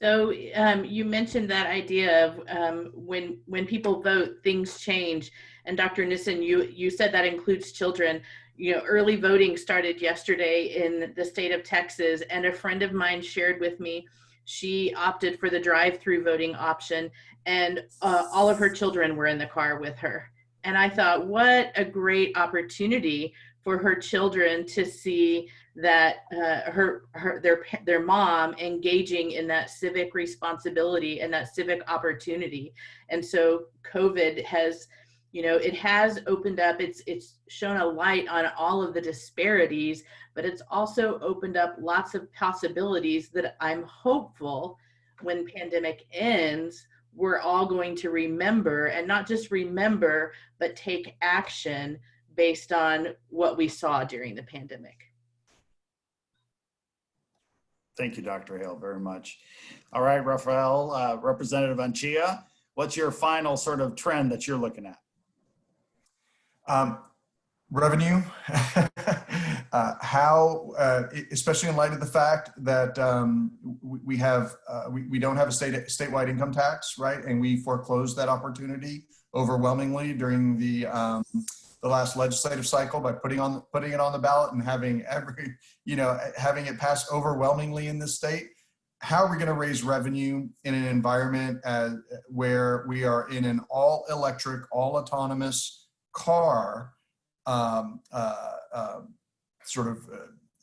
So you mentioned that idea of when people vote, things change. And Dr. Nissen, you said that includes children. You know, early voting started yesterday in the state of Texas, and a friend of mine shared with me, she opted for the drive-through voting option, and all of her children were in the car with her. And I thought, what a great opportunity for her children to see that their mom engaging in that civic responsibility and that civic opportunity. And so COVID has, it has opened up, it's shown a light on all of the disparities, but it's also opened up lots of possibilities that I'm hopeful when pandemic ends, we're all going to remember, and not just remember, but take action based on what we saw during the pandemic. Thank you, Dr. Hale, very much. All right, Rafael, Representative Anchia, what's your final sort of trend that you're looking at? Revenue, especially in light of the fact that we don't have a statewide income tax, right? And we foreclosed that opportunity overwhelmingly during the last legislative cycle by putting it on the ballot and having having it pass overwhelmingly in this state. How are we going to raise revenue in an environment where we are in an all electric, all autonomous car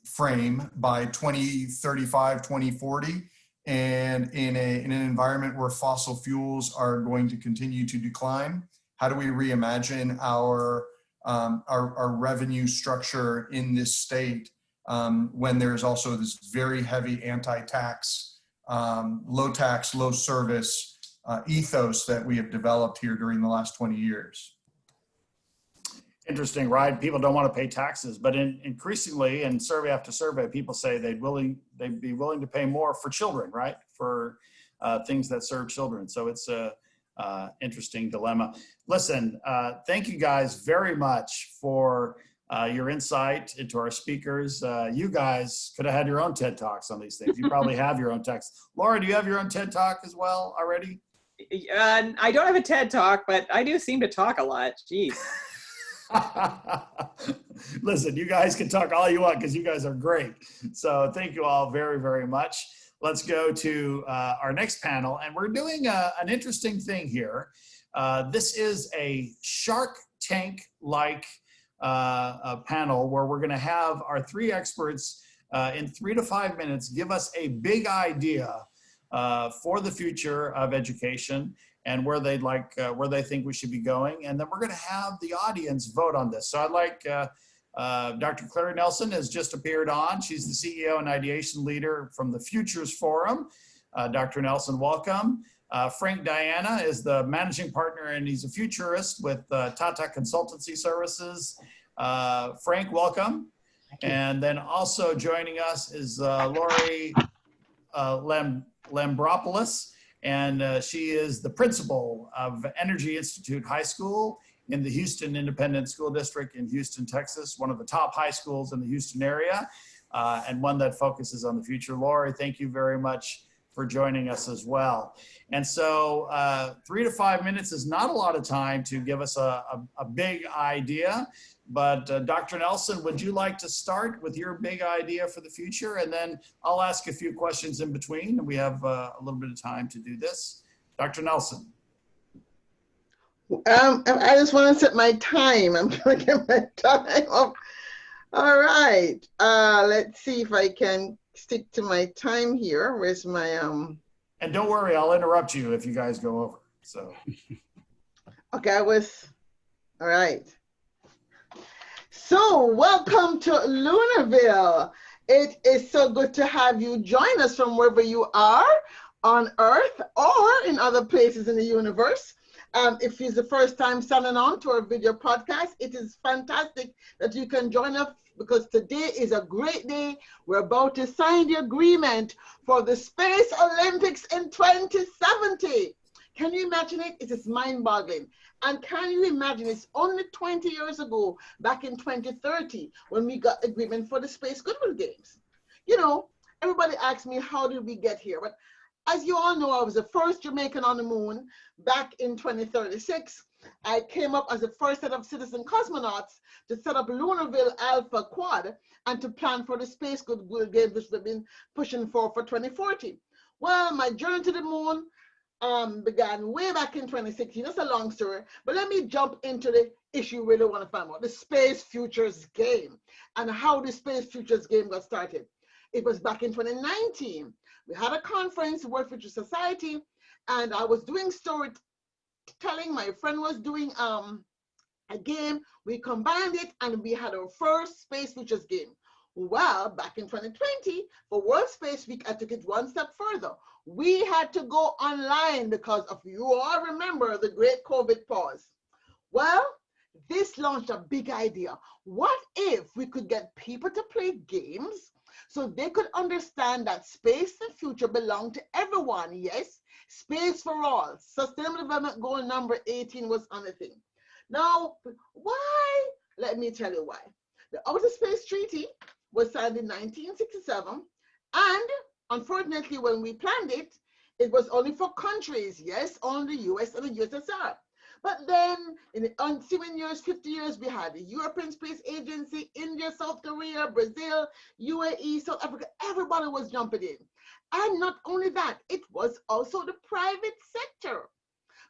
frame by 2035, 2040, and in an environment where fossil fuels are going to continue to decline? How do we reimagine our revenue structure in this state when there's also this very heavy anti-tax, low tax, low service ethos that we have developed here during the last 20 years? Interesting, right? People don't want to pay taxes, but increasingly, in survey after survey, people say they'd be willing to pay more for children, right? For things that serve children. So it's a interesting dilemma. Listen, thank you guys very much for your insight into our speakers. You guys could have had your own TED Talks on these things. You probably have your own texts. Laura, do you have your own TED Talk as well already? I don't have a TED Talk, but I do seem to talk a lot. Jeez. Listen, you guys can talk all you want because you guys are great. So thank you all very, very much. Let's go to our next panel, and we're doing an interesting thing here. This is a Shark Tank-like panel where we're going to have our three experts in 3 to 5 minutes give us a big idea for the future of education and where they think we should be going. And then we're going to have the audience vote on this. So I'd like Dr. Clary Nelson has just appeared on. She's the CEO and ideation leader from the Futures Forum. Dr. Nelson, welcome. Frank Diana is the managing partner, and he's a futurist with Tata Consultancy Services. Frank, welcome. And then also joining us is Lori Lambropoulos, and she is the principal of Energy Institute High School in the Houston Independent School District in Houston, Texas, one of the top high schools in the Houston area, and one that focuses on the future. Lori, thank you very much for joining us as well. And so 3 to 5 minutes is not a lot of time to give us a big idea, but Dr. Nelson, would you like to start with your big idea for the future? And then I'll ask a few questions in between, and we have a little bit of time to do this. Dr. Nelson. I just want to set my time. I'm going to get my time up. All right. Let's see if I can stick to my time here. Where's my And don't worry, I'll interrupt you if you guys go over. So okay, all right. So welcome to Lunarville. It is so good to have you join us from wherever you are on Earth or in other places in the universe. If it's the first time signing on to our video podcast, it is fantastic that you can join us, because today is a great day. We're about to sign the agreement for the Space Olympics in 2070. Can you imagine it? It is mind-boggling. And can you imagine, it's only 20 years ago, back in 2030, when we got agreement for the Space Goodwill Games. You know, everybody asks me, how did we get here? But as you all know, I was the first Jamaican on the moon back in 2036. I came up as the first set of citizen cosmonauts to set up Lunarville Alpha Quad and to plan for the Space Goodwill Games, which we've been pushing for 2040. Well, my journey to the moon began way back in 2016. That's a long story, but let me jump into the issue you really want to find out, the Space Futures Game and how the Space Futures Game got started. It was back in 2019. We had a conference, World Future Society, and I was doing storytelling. My friend was doing a game. We combined it and we had our first Space Futures Game. Well, back in 2020, for World Space Week, I took it one step further. We had to go online because of, you all remember, the great COVID pause. Well, this launched a big idea. What if we could get people to play games so they could understand that space and future belong to everyone? Yes, space for all. Sustainable Development Goal number 18 was on the thing. Now, why? Let me tell you why. The Outer Space Treaty was signed in 1967, and unfortunately, when we planned it, it was only for countries, yes, only the US and the USSR. But then in the ensuing years, 50 years, we had the European Space Agency, India, South Korea, Brazil, UAE, South Africa, everybody was jumping in. And not only that, it was also the private sector.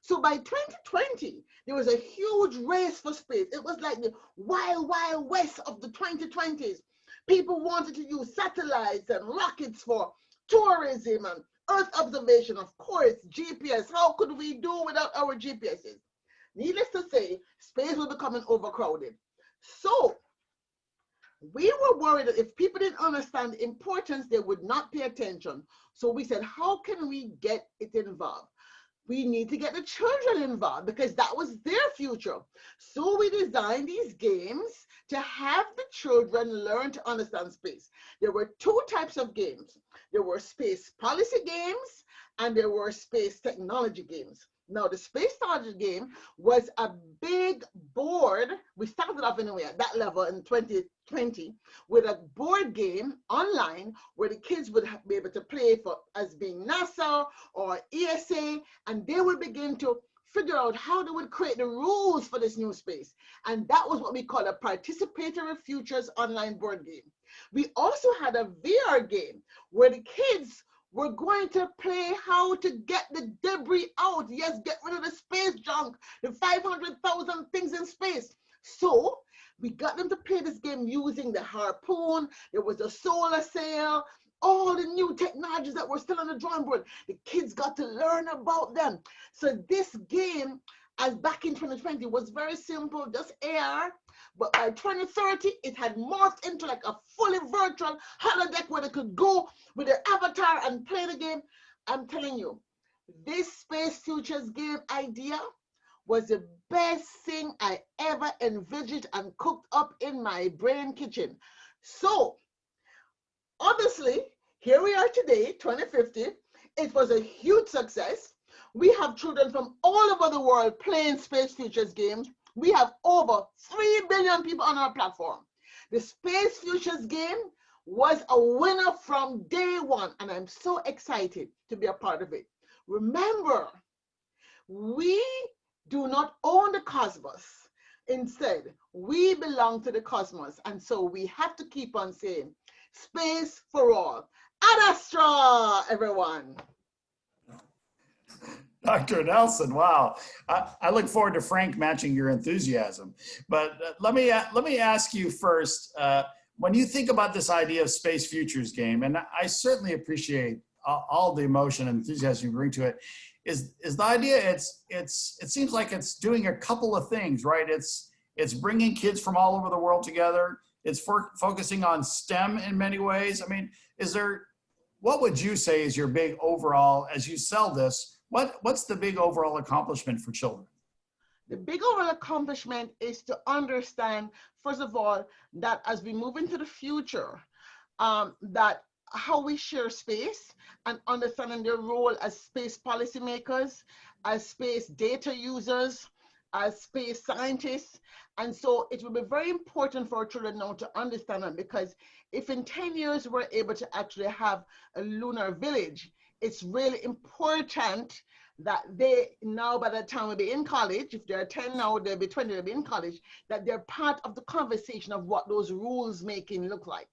So by 2020, there was a huge race for space. It was like the wild, wild west of the 2020s. People wanted to use satellites and rockets for tourism and Earth observation, of course, GPS. How could we do without our GPSs? Needless to say, space was becoming overcrowded. So we were worried that if people didn't understand the importance, they would not pay attention. So we said, how can we get it involved? We need to get the children involved because that was their future. So we designed these games to have the children learn to understand space. There were two types of games. There were space policy games and there were space technology games. Now, the space technology game was a big board. We started off anyway at that level in 2020 with a board game online where the kids would be able to play for as being NASA or ESA, and they would begin to figure out how they would create the rules for this new space. And that was what we call a participatory futures online board game. We also had a VR game where the kids were going to play how to get the debris out. Yes, get rid of the space junk, the 500,000 things in space. So we got them to play this game using the harpoon. There was a solar sail, all the new technologies that were still on the drawing board. The kids got to learn about them. So this game, as back in 2020, was very simple, just AR. But by 2030, it had morphed into like a fully virtual holodeck where they could go with their avatar and play the game. I'm telling you, this Space Futures game idea was the best thing I ever envisaged and cooked up in my brain kitchen. So, obviously, here we are today, 2050. It was a huge success. We have children from all over the world playing Space Futures games. We have over 3 billion people on our platform. The Space Futures game was a winner from day one, and I'm so excited to be a part of it. Remember, we do not own the cosmos. Instead, we belong to the cosmos, and so we have to keep on saying, space for all. Ad Astra, everyone. Dr. Nelson, wow. I look forward to Frank matching your enthusiasm. But let me ask you first, when you think about this idea of Space Futures game, and I certainly appreciate all the emotion and enthusiasm you bring to it, is the idea it seems like it's doing a couple of things, right? It's bringing kids from all over the world together. It's focusing on STEM in many ways. I mean, what would you say is your big overall, as you sell this, what's the big overall accomplishment for children? The big overall accomplishment is to understand, first of all, that as we move into the future, that how we share space and understanding their role as space policymakers, as space data users, as space scientists. And so it will be very important for our children now to understand that, because if in 10 years we're able to actually have a lunar village, it's really important that they now, by the time we'll be in college, if they're 10 now, they'll be 20, they'll be in college, that they're part of the conversation of what those rules making look like.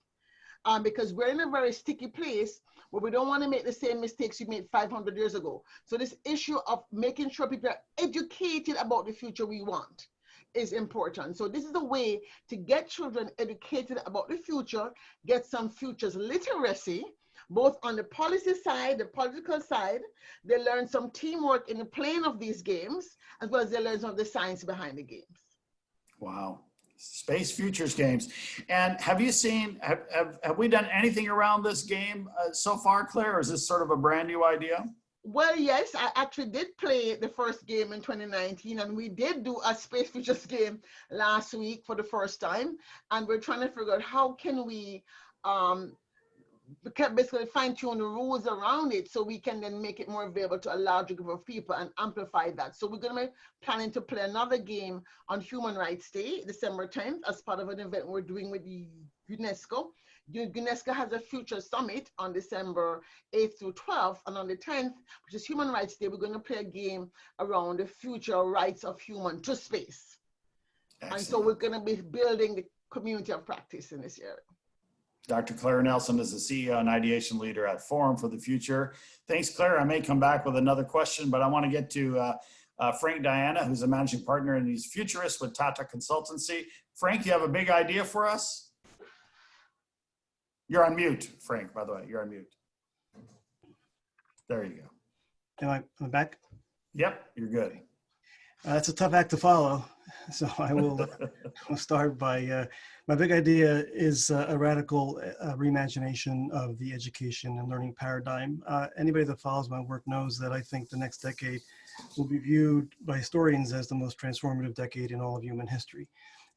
Because we're in a very sticky place where we don't want to make the same mistakes we made 500 years ago. So this issue of making sure people are educated about the future we want is important. So this is a way to get children educated about the future, get some futures literacy, both on the policy side, the political side. They learn some teamwork in the playing of these games, as well as they learn some of the science behind the games. Wow. Space Futures games. And have you seen, have we done anything around this game so far, Claire, or is this sort of a brand new idea? Well, yes, I actually did play the first game in 2019, and we did do a Space Futures game last week for the first time. And we're trying to figure out how can we basically fine-tune the rules around it so we can then make it more available to a larger group of people and amplify that. So we're going to be planning to play another game on Human Rights Day, December 10th, as part of an event we're doing with the UNESCO. UNESCO has a Future Summit on December 8th through 12th, and on the 10th, which is Human Rights Day, we're going to play a game around the future rights of human to space. Excellent. And so we're going to be building the community of practice in this area. Dr. Claire Nelson is the CEO and ideation leader at Forum for the Future. Thanks, Claire. I may come back with another question, but I want to get to Frank Diana, who's a managing partner in these Futurists with Tata Consultancy. Frank, you have a big idea for us? You're on mute, Frank, by the way. You're on mute. There you go. Am I back? Yep, you're good. That's a tough act to follow. So I will start by, my big idea is a radical reimagination of the education and learning paradigm. Anybody that follows my work knows that I think the next decade will be viewed by historians as the most transformative decade in all of human history.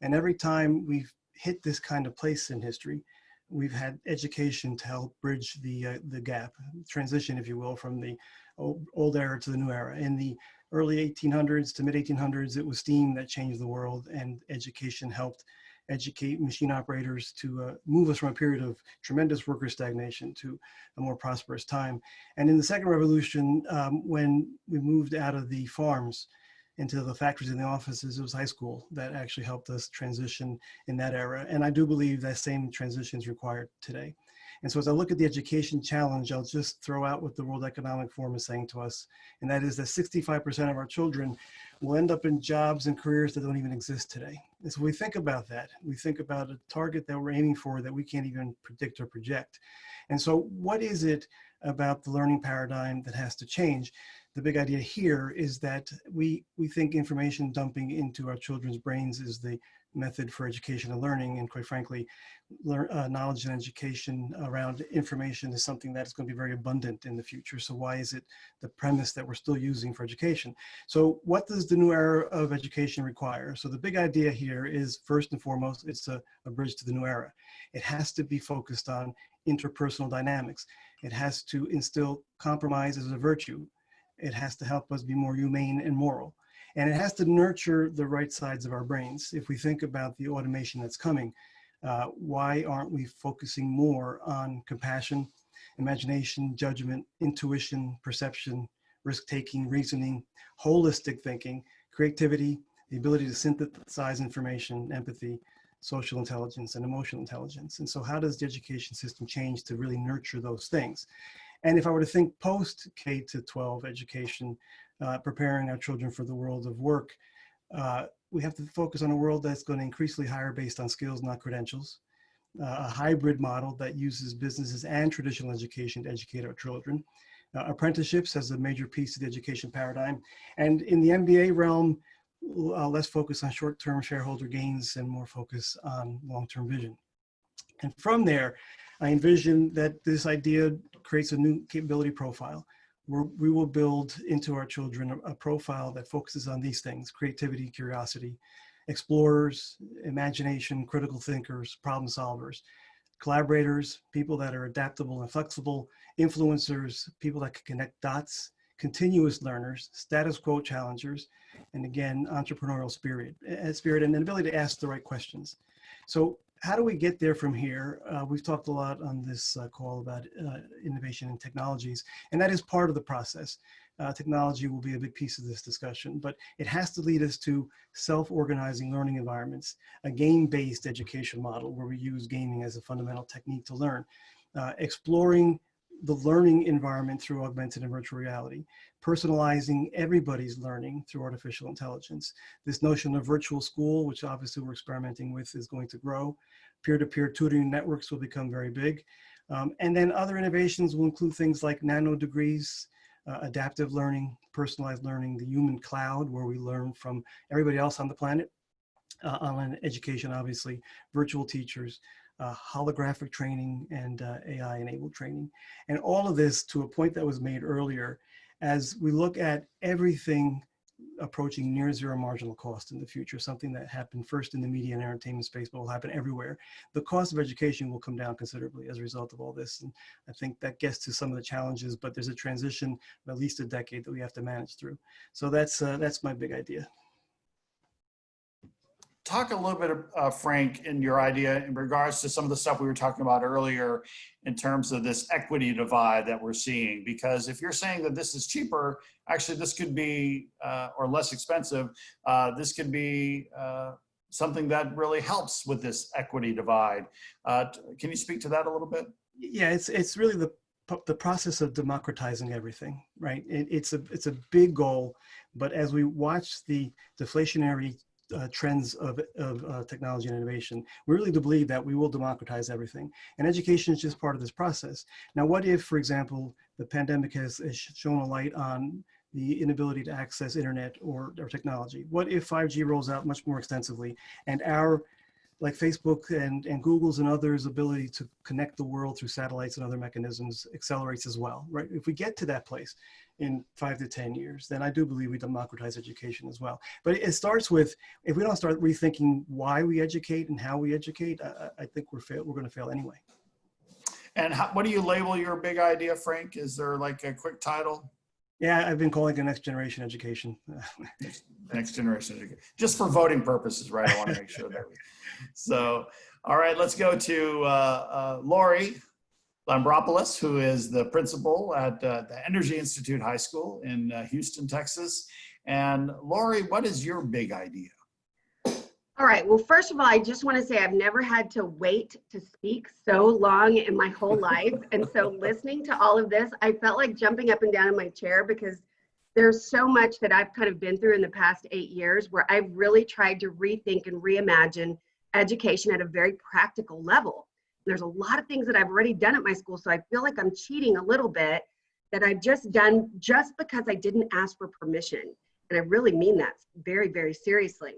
And every time we've hit this kind of place in history, we've had education to help bridge the gap, transition, if you will, from the old era to the new era. In the early 1800s to mid 1800s, it was steam that changed the world, and education helped educate machine operators to move us from a period of tremendous worker stagnation to a more prosperous time. And in the second revolution, when we moved out of the farms into the factories and the offices, it was high school that actually helped us transition in that era. And I do believe that same transition is required today. And so as I look at the education challenge, I'll just throw out what the World Economic Forum is saying to us, and that is that 65% of our children will end up in jobs and careers that don't even exist today. And so we think about that. We think about a target that we're aiming for that we can't even predict or project. And so what is it about the learning paradigm that has to change? The big idea here is that we think information dumping into our children's brains is the method for education and learning. And quite frankly, knowledge and education around information is something that's going to be very abundant in the future. So why is it the premise that we're still using for education? So what does the new era of education require? So the big idea here is, first and foremost, it's a bridge to the new era. It has to be focused on interpersonal dynamics. It has to instill compromise as a virtue. It has to help us be more humane and moral. And it has to nurture the right sides of our brains. If we think about the automation that's coming, why aren't we focusing more on compassion, imagination, judgment, intuition, perception, risk-taking, reasoning, holistic thinking, creativity, the ability to synthesize information, empathy, social intelligence, and emotional intelligence? And so how does the education system change to really nurture those things? And if I were to think post K-12 education, preparing our children for the world of work, we have to focus on a world that's going to increasingly hire based on skills, not credentials. A hybrid model that uses businesses and traditional education to educate our children. Apprenticeships as a major piece of the education paradigm. And in the MBA realm, less focus on short-term shareholder gains and more focus on long-term vision. And from there, I envision that this idea creates a new capability profile where we will build into our children a profile that focuses on these things: creativity, curiosity, explorers, imagination, critical thinkers, problem solvers, collaborators, people that are adaptable and flexible, influencers, people that can connect dots, continuous learners, status quo challengers, and again, entrepreneurial spirit and an ability to ask the right questions. So how do we get there from here? We've talked a lot on this call about innovation and technologies, and that is part of the process. Technology will be a big piece of this discussion, but it has to lead us to self-organizing learning environments, a game-based education model where we use gaming as a fundamental technique to learn, exploring the learning environment through augmented and virtual reality, personalizing everybody's learning through artificial intelligence. This notion of virtual school, which obviously we're experimenting with, is going to grow. Peer-to-peer tutoring networks will become very big. And then other innovations will include things like nano degrees, adaptive learning, personalized learning, the human cloud, where we learn from everybody else on the planet, online education, obviously, virtual teachers, holographic training, and AI-enabled training. And all of this, to a point that was made earlier, as we look at everything approaching near zero marginal cost in the future, something that happened first in the media and entertainment space, but will happen everywhere. The cost of education will come down considerably as a result of all this. And I think that gets to some of the challenges, but there's a transition of at least a decade that we have to manage through. So that's my big idea. Talk a little bit, Frank, in your idea in regards to some of the stuff we were talking about earlier in terms of this equity divide that we're seeing. Because if you're saying that this is cheaper, actually this could be, or less expensive, this could be something that really helps with this equity divide. Can you speak to that a little bit? Yeah, it's really the process of democratizing everything, right? It's a big goal, but as we watch the deflationary trends of technology and innovation, we really do believe that we will democratize everything. And education is just part of this process. Now, what if, for example, the pandemic has shown a light on the inability to access internet or technology? What if 5G rolls out much more extensively and our, like Facebook and Google's and others' ability to connect the world through satellites and other mechanisms accelerates as well, right? If we get to that place in 5 to 10 years, then I do believe we democratize education as well. But it starts with, if we don't start rethinking why we educate and how we educate, I think we're going to fail anyway. And what do you label your big idea, Frank? Is there like a quick title? Yeah, I've been calling it next generation education. Next generation education, just for voting purposes, right? I want to make sure that. So, all right, let's go to Lori Lambropoulos, who is the principal at the Energy Institute High School in Houston, Texas. And Lori, what is your big idea? All right, well, first of all, I just want to say I've never had to wait to speak so long in my whole life. And so listening to all of this, I felt like jumping up and down in my chair because there's so much that I've kind of been through in the past 8 years where I've really tried to rethink and reimagine education at a very practical level. There's a lot of things that I've already done at my school, so I feel like I'm cheating a little bit that I've just done just because I didn't ask for permission. And I really mean that very, very seriously.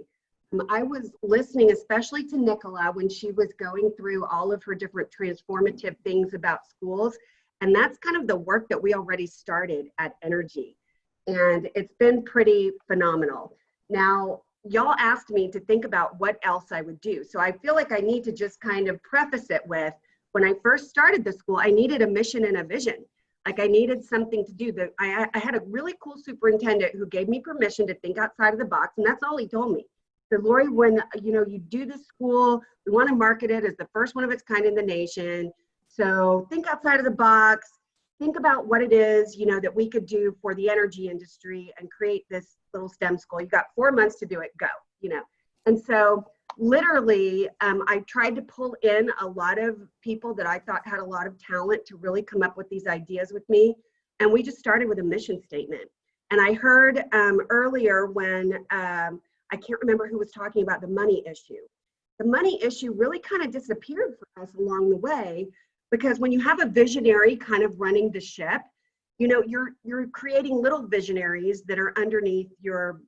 I was listening especially to Nicola when she was going through all of her different transformative things about schools. And that's kind of the work that we already started at Energy. And it's been pretty phenomenal. Now, y'all asked me to think about what else I would do. So I feel like I need to just kind of preface it with, when I first started the school, I needed a mission and a vision. Like I needed something to do. I had a really cool superintendent who gave me permission to think outside of the box, and that's all he told me. So Lori, when you do this school, we want to market it as the first one of its kind in the nation. So think outside of the box. Think about what it is, that we could do for the energy industry and create this little STEM school. You've got 4 months to do it, go, And so literally, I tried to pull in a lot of people that I thought had a lot of talent to really come up with these ideas with me. And we just started with a mission statement. And I heard earlier when, I can't remember who was talking about the money issue. The money issue really kind of disappeared for us along the way, because when you have a visionary kind of running the ship, you're creating little visionaries that are underneath your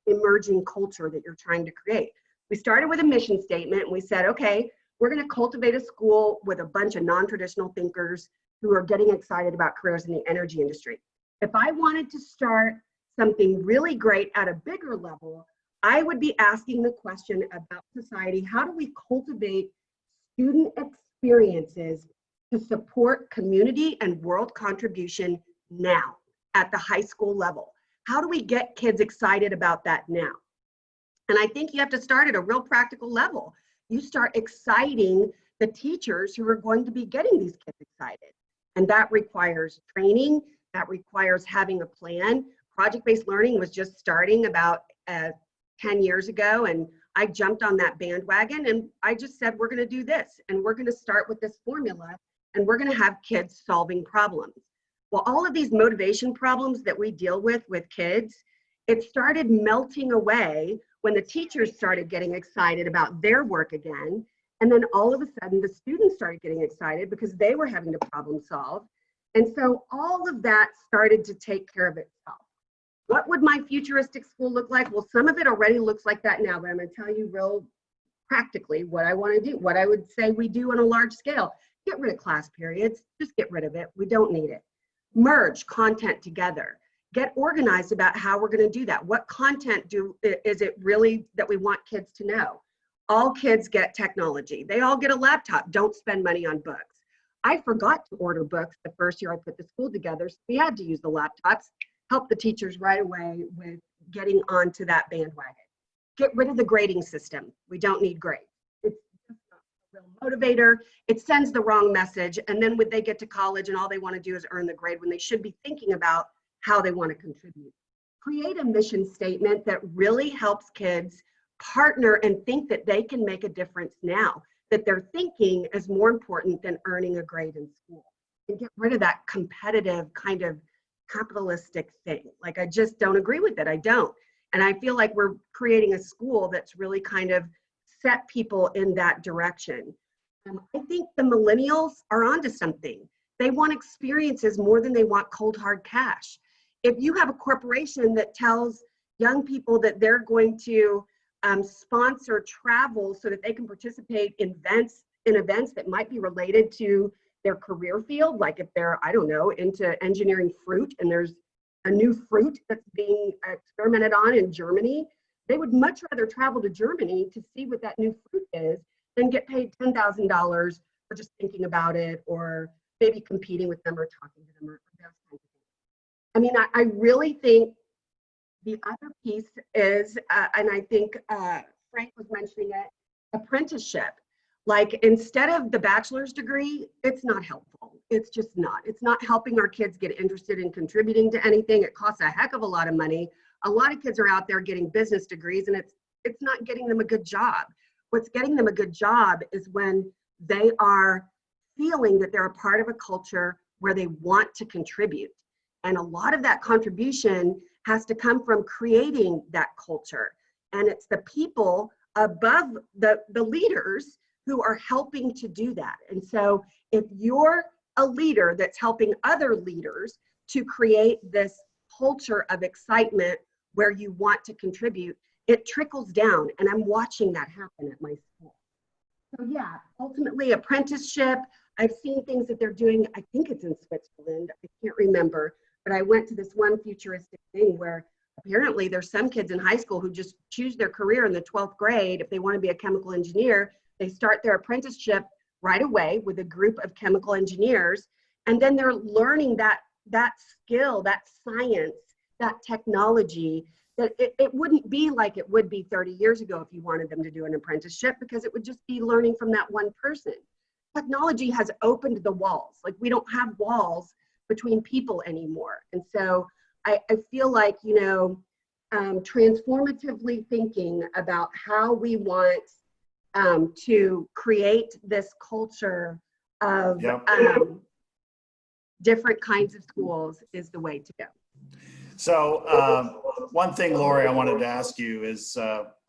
emerging culture that you're trying to create. We started with a mission statement and we said, okay, we're going to cultivate a school with a bunch of non-traditional thinkers who are getting excited about careers in the energy industry. If I wanted to start something really great at a bigger level, I would be asking the question about society: how do we cultivate student experiences to support community and world contribution now at the high school level? How do we get kids excited about that now? And I think you have to start at a real practical level. You start exciting the teachers who are going to be getting these kids excited. And that requires training, that requires having a plan. Project-based learning was just starting about 10 years ago, and I jumped on that bandwagon and I just said, we're gonna do this, and we're gonna start with this formula, and we're gonna have kids solving problems. Well, all of these motivation problems that we deal with kids, it started melting away when the teachers started getting excited about their work again. And then all of a sudden the students started getting excited because they were having to problem solve. And so all of that started to take care of itself. What would my futuristic school look like? Well, some of it already looks like that now, but I'm gonna tell you real practically what I wanna do, what I would say we do on a large scale. Get rid of class periods, just get rid of it. We don't need it. Merge content together. Get organized about how we're gonna do that. What content is it really that we want kids to know? All kids get technology. They all get a laptop. Don't spend money on books. I forgot to order books the first year I put the school together, so we had to use the laptops. Help the teachers right away with getting onto that bandwagon. Get rid of the grading system. We don't need grades. It's just not a real motivator. It sends the wrong message. And then when they get to college and all they want to do is earn the grade when they should be thinking about how they want to contribute. Create a mission statement that really helps kids partner and think that they can make a difference now, that their thinking is more important than earning a grade in school. And get rid of that competitive kind of capitalistic thing. Like, I just don't agree with it. I don't. And I feel like we're creating a school that's really kind of set people in that direction. I think the millennials are onto something. They want experiences more than they want cold hard cash. If you have a corporation that tells young people that they're going to sponsor travel so that they can participate in events that might be related to their career field, like if they're, I don't know, into engineering fruit and there's a new fruit that's being experimented on in Germany, they would much rather travel to Germany to see what that new fruit is than get paid $10,000 for just thinking about it, or maybe competing with them or talking to them or those kinds of things. I mean, I really think the other piece is, and I think Frank was mentioning it, apprenticeship. Like, instead of the bachelor's degree, it's not helpful. It's just not. It's not helping our kids get interested in contributing to anything. It costs a heck of a lot of money. A lot of kids are out there getting business degrees, and it's not getting them a good job. What's getting them a good job is when they are feeling that they're a part of a culture where they want to contribute. And a lot of that contribution has to come from creating that culture. And it's the people above the leaders who are helping to do that. And so if you're a leader that's helping other leaders to create this culture of excitement where you want to contribute, it trickles down, and I'm watching that happen at my school. So yeah, ultimately apprenticeship, I've seen things that they're doing, I think it's in Switzerland, I can't remember, but I went to this one futuristic thing where apparently there's some kids in high school who just choose their career in the 12th grade. If they want to be a chemical engineer, they start their apprenticeship right away with a group of chemical engineers, and then they're learning that skill, that science, that technology, that it wouldn't be like it would be 30 years ago if you wanted them to do an apprenticeship, because it would just be learning from that one person. Technology has opened the walls. Like, we don't have walls between people anymore. And so I feel like, you know, transformatively thinking about how we want to create this culture of different kinds of schools is the way to go. So one thing, Lori, I wanted to ask you is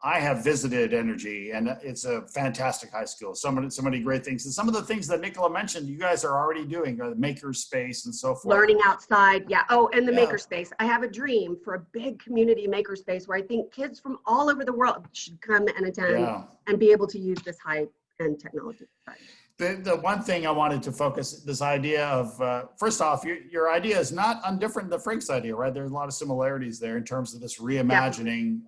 I have visited Energy, and it's a fantastic high school. So many great things. And some of the things that Nicola mentioned, you guys are already doing, the maker space and so forth. Learning outside, yeah. Oh, and the maker space. I have a dream for a big community maker space where I think kids from all over the world should come and attend and be able to use this high-end technology. The one thing I wanted to focus, this idea of, first off, your idea is not undifferent than Frank's idea, right? There's a lot of similarities there in terms of this reimagining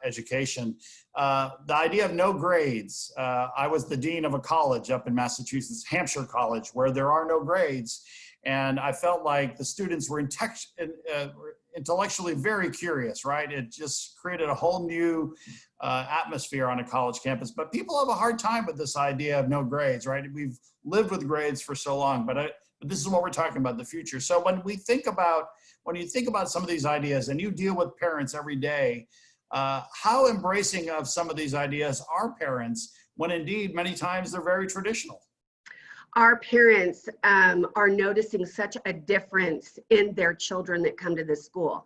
education. The idea of no grades. I was the dean of a college up in Massachusetts, Hampshire College, where there are no grades. And I felt like the students were intellectually very curious, right? It just created a whole new atmosphere on a college campus. But people have a hard time with this idea of no grades, right? We've lived with grades for so long, but this is what we're talking about, the future. So when you think about some of these ideas, and you deal with parents every day, how embracing of some of these ideas are parents when indeed many times they're very traditional? Our parents are noticing such a difference in their children that come to this school.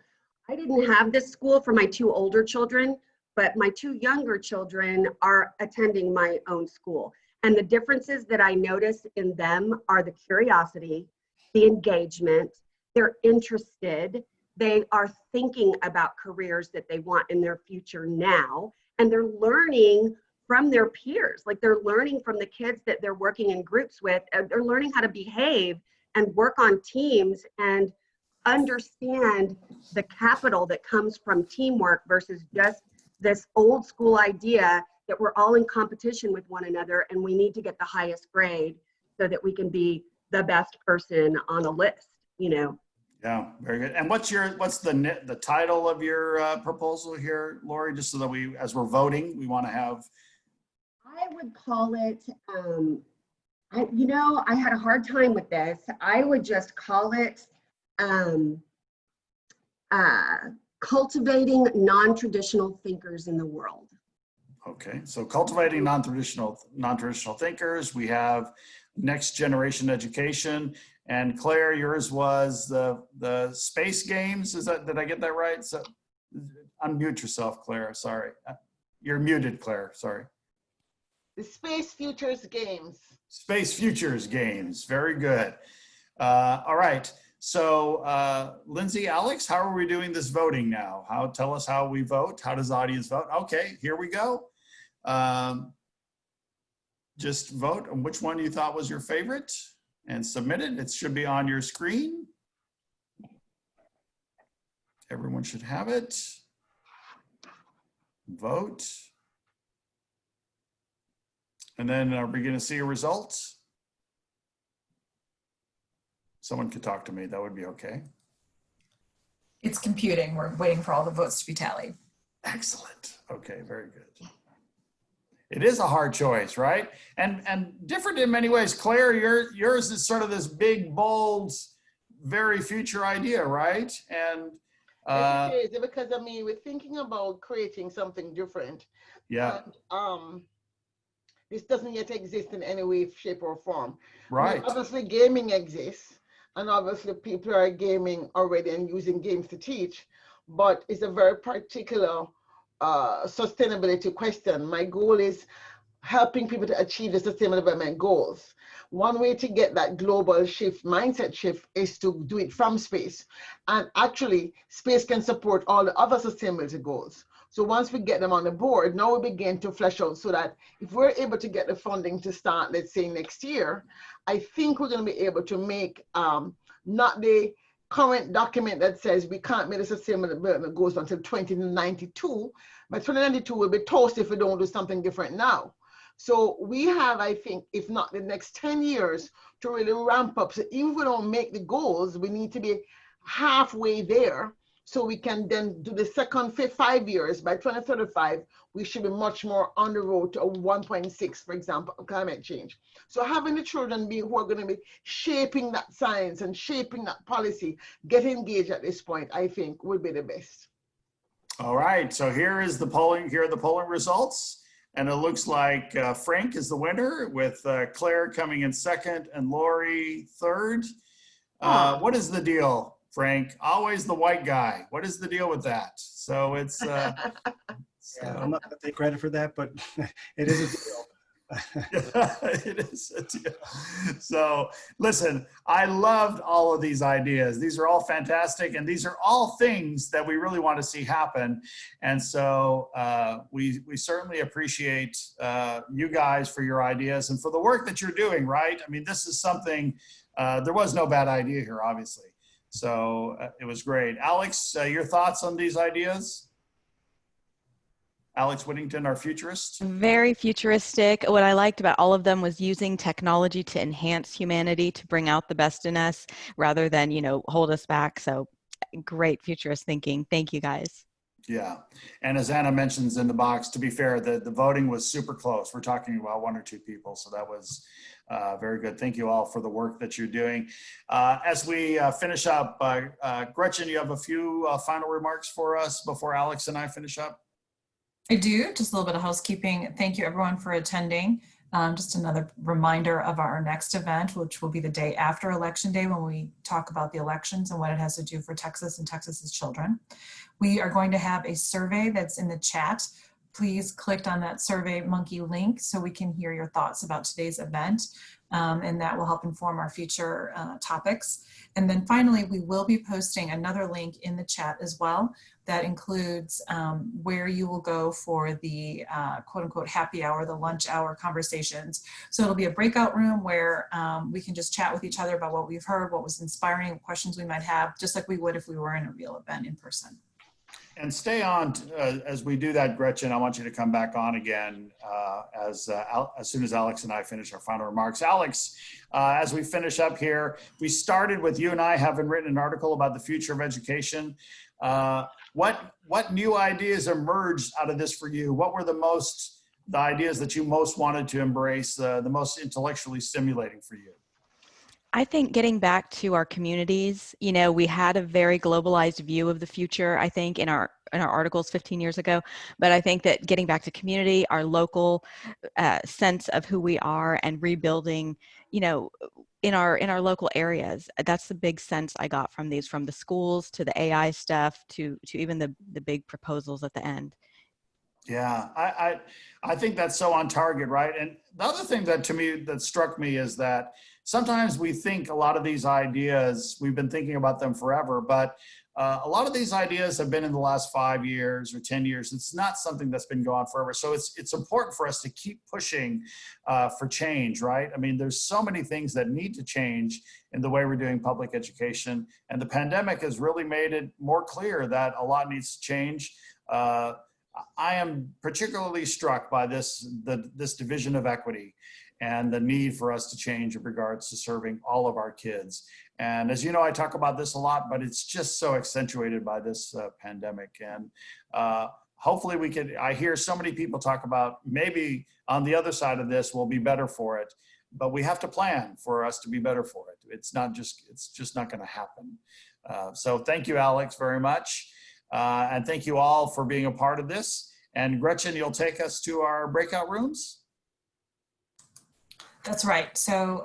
I didn't have this school for my two older children, but my two younger children are attending my own school. And the differences that I notice in them are the curiosity, the engagement, they're interested, they are thinking about careers that they want in their future now, and they're learning from their peers. Like, they're learning from the kids that they're working in groups with, and they're learning how to behave and work on teams and understand the capital that comes from teamwork versus just this old school idea that we're all in competition with one another and we need to get the highest grade so that we can be the best person on a list, you know? Yeah, very good. And what's the title of your proposal here, Lori, just so that as we're voting, we want to have. I would call it, I had a hard time with this. I would just call it cultivating non-traditional thinkers in the world. Okay, so cultivating non-traditional thinkers. We have next generation education. And Claire, yours was the space games. Did I get that right? So unmute yourself, Claire. Sorry, you're muted, Claire. Sorry. The Space Futures Games. Space Futures Games. Very good. All right. So Lindsay, Alex, how are we doing this voting now? Tell us how we vote. How does the audience vote? Okay, here we go. Just vote on which one you thought was your favorite and submit it. It should be on your screen. Everyone should have it. Vote. And then are we going to see a result? Someone could talk to me. That would be okay. It's computing. We're waiting for all the votes to be tallied. Excellent. Okay, very good. It is a hard choice, right? And different in many ways. Claire, yours is sort of this big, bold, very future idea, right? And it is, because I mean, we're thinking about creating something different. Yeah. And, this doesn't yet exist in any way, shape, or form. Right. I mean, obviously, gaming exists, and obviously, people are gaming already and using games to teach, but it's a very particular sustainability question. My goal is helping people to achieve the sustainable development goals. One way to get that global shift, mindset shift, is to do it from space. And actually, space can support all the other sustainability goals. So once we get them on the board, now we begin to flesh out so that if we're able to get the funding to start, let's say next year, I think we're going to be able to make not the current document that says we can't make the sustainable development goals until 2092, but 2092 will be toast if we don't do something different now. So we have, I think, if not the next 10 years to really ramp up. So even if we don't make the goals, we need to be halfway there so we can then do the second 5 years. By 2035, we should be much more on the road to a 1.6, for example, of climate change. So having the children who are going to be shaping that science and shaping that policy, get engaged at this point, I think would be the best. All right, so here are the polling results. And it looks like Frank is the winner, with Claire coming in second and Lori third. What is the deal, Frank? Always the white guy. What is the deal with that? So it's... Yeah, I'm not going to take credit for that, but it is a deal. It is a deal. So listen, I loved all of these ideas. These are all fantastic, and these are all things that we really want to see happen. And so we certainly appreciate you guys for your ideas and for the work that you're doing, right? I mean, this is something, there was no bad idea here, obviously. So it was great. Alex, your thoughts on these ideas? Alex Whittington, our futurist. Very futuristic. What I liked about all of them was using technology to enhance humanity, to bring out the best in us rather than, hold us back. So great futurist thinking. Thank you, guys. Yeah. And as Anna mentions in the box, to be fair, the voting was super close. We're talking about 1 or 2 people. So that was very good. Thank you all for the work that you're doing. As we finish up, Gretchen, you have a few final remarks for us before Alex and I finish up? I do, just a little bit of housekeeping. Thank you everyone for attending. Just another reminder of our next event, which will be the day after Election Day, when we talk about the elections and what it has to do for Texas and Texas's children. We are going to have a survey that's in the chat. Please click on that Survey Monkey link so we can hear your thoughts about today's event, and that will help inform our future topics. And then finally, we will be posting another link in the chat as well that includes where you will go for the quote unquote happy hour, the lunch hour conversations. So it'll be a breakout room where we can just chat with each other about what we've heard, what was inspiring, questions we might have, just like we would if we were in a real event in person. And stay on as we do that, Gretchen. I want you to come back on again as soon as Alex and I finish our final remarks. Alex, as we finish up here, we started with you and I having written an article about the future of education. What new ideas emerged out of this for you? What were the ideas that you most wanted to embrace, the most intellectually stimulating for you? I think getting back to our communities, we had a very globalized view of the future, I think, in our articles 15 years ago. But I think that getting back to community, our local sense of who we are, and rebuilding, in our local areas, that's the big sense I got from these, from the schools to the AI stuff to even the big proposals at the end. Yeah, I think that's so on target, right? And the other thing that struck me is that sometimes we think a lot of these ideas, we've been thinking about them forever, but a lot of these ideas have been in the last 5 years or 10 years. It's not something that's been going on forever. So it's important for us to keep pushing for change, right? I mean, there's so many things that need to change in the way we're doing public education. And the pandemic has really made it more clear that a lot needs to change. I am particularly struck by this division of equity and the need for us to change in regards to serving all of our kids. And as you know, I talk about this a lot, but it's just so accentuated by this pandemic. And hopefully I hear so many people talk about maybe on the other side of this, we'll be better for it, but we have to plan for us to be better for it. It's just not gonna happen. So thank you, Alex, very much. And thank you all for being a part of this. And Gretchen, you'll take us to our breakout rooms? That's right. So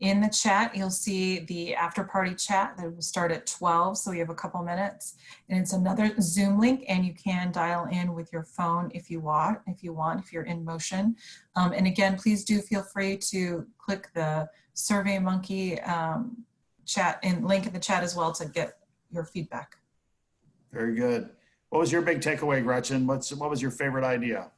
in the chat, you'll see the after party chat that will start at 12. So we have a couple minutes, and it's another Zoom link, and you can dial in with your phone if you want, if you're in motion. And again, please do feel free to click the Survey Monkey chat and link in the chat as well to get your feedback. Very good. What was your big takeaway, Gretchen? What was your favorite idea?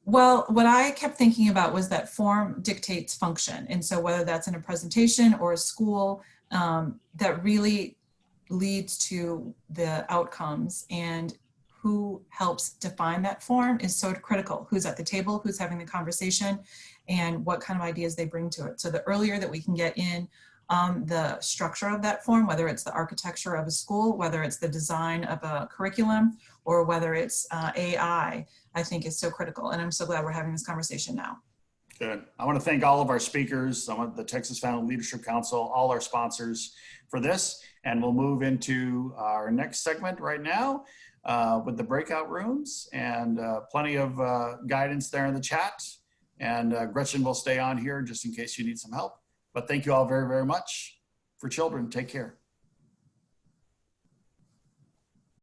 Well, what I kept thinking about was that form dictates function. And so whether that's in a presentation or a school, that really leads to the outcomes, and who helps define that form is so critical. Who's at the table, who's having the conversation, and what kind of ideas they bring to it. So the earlier that we can get in the structure of that form, whether it's the architecture of a school, whether it's the design of a curriculum, or whether it's AI, I think is so critical. And I'm so glad we're having this conversation now. Good. I want to thank all of our speakers. I want the Texas Family Leadership Council, all our sponsors for this. And we'll move into our next segment right now with the breakout rooms, and plenty of guidance there in the chat. And Gretchen will stay on here just in case you need some help. But thank you all very, very much. For children, take care.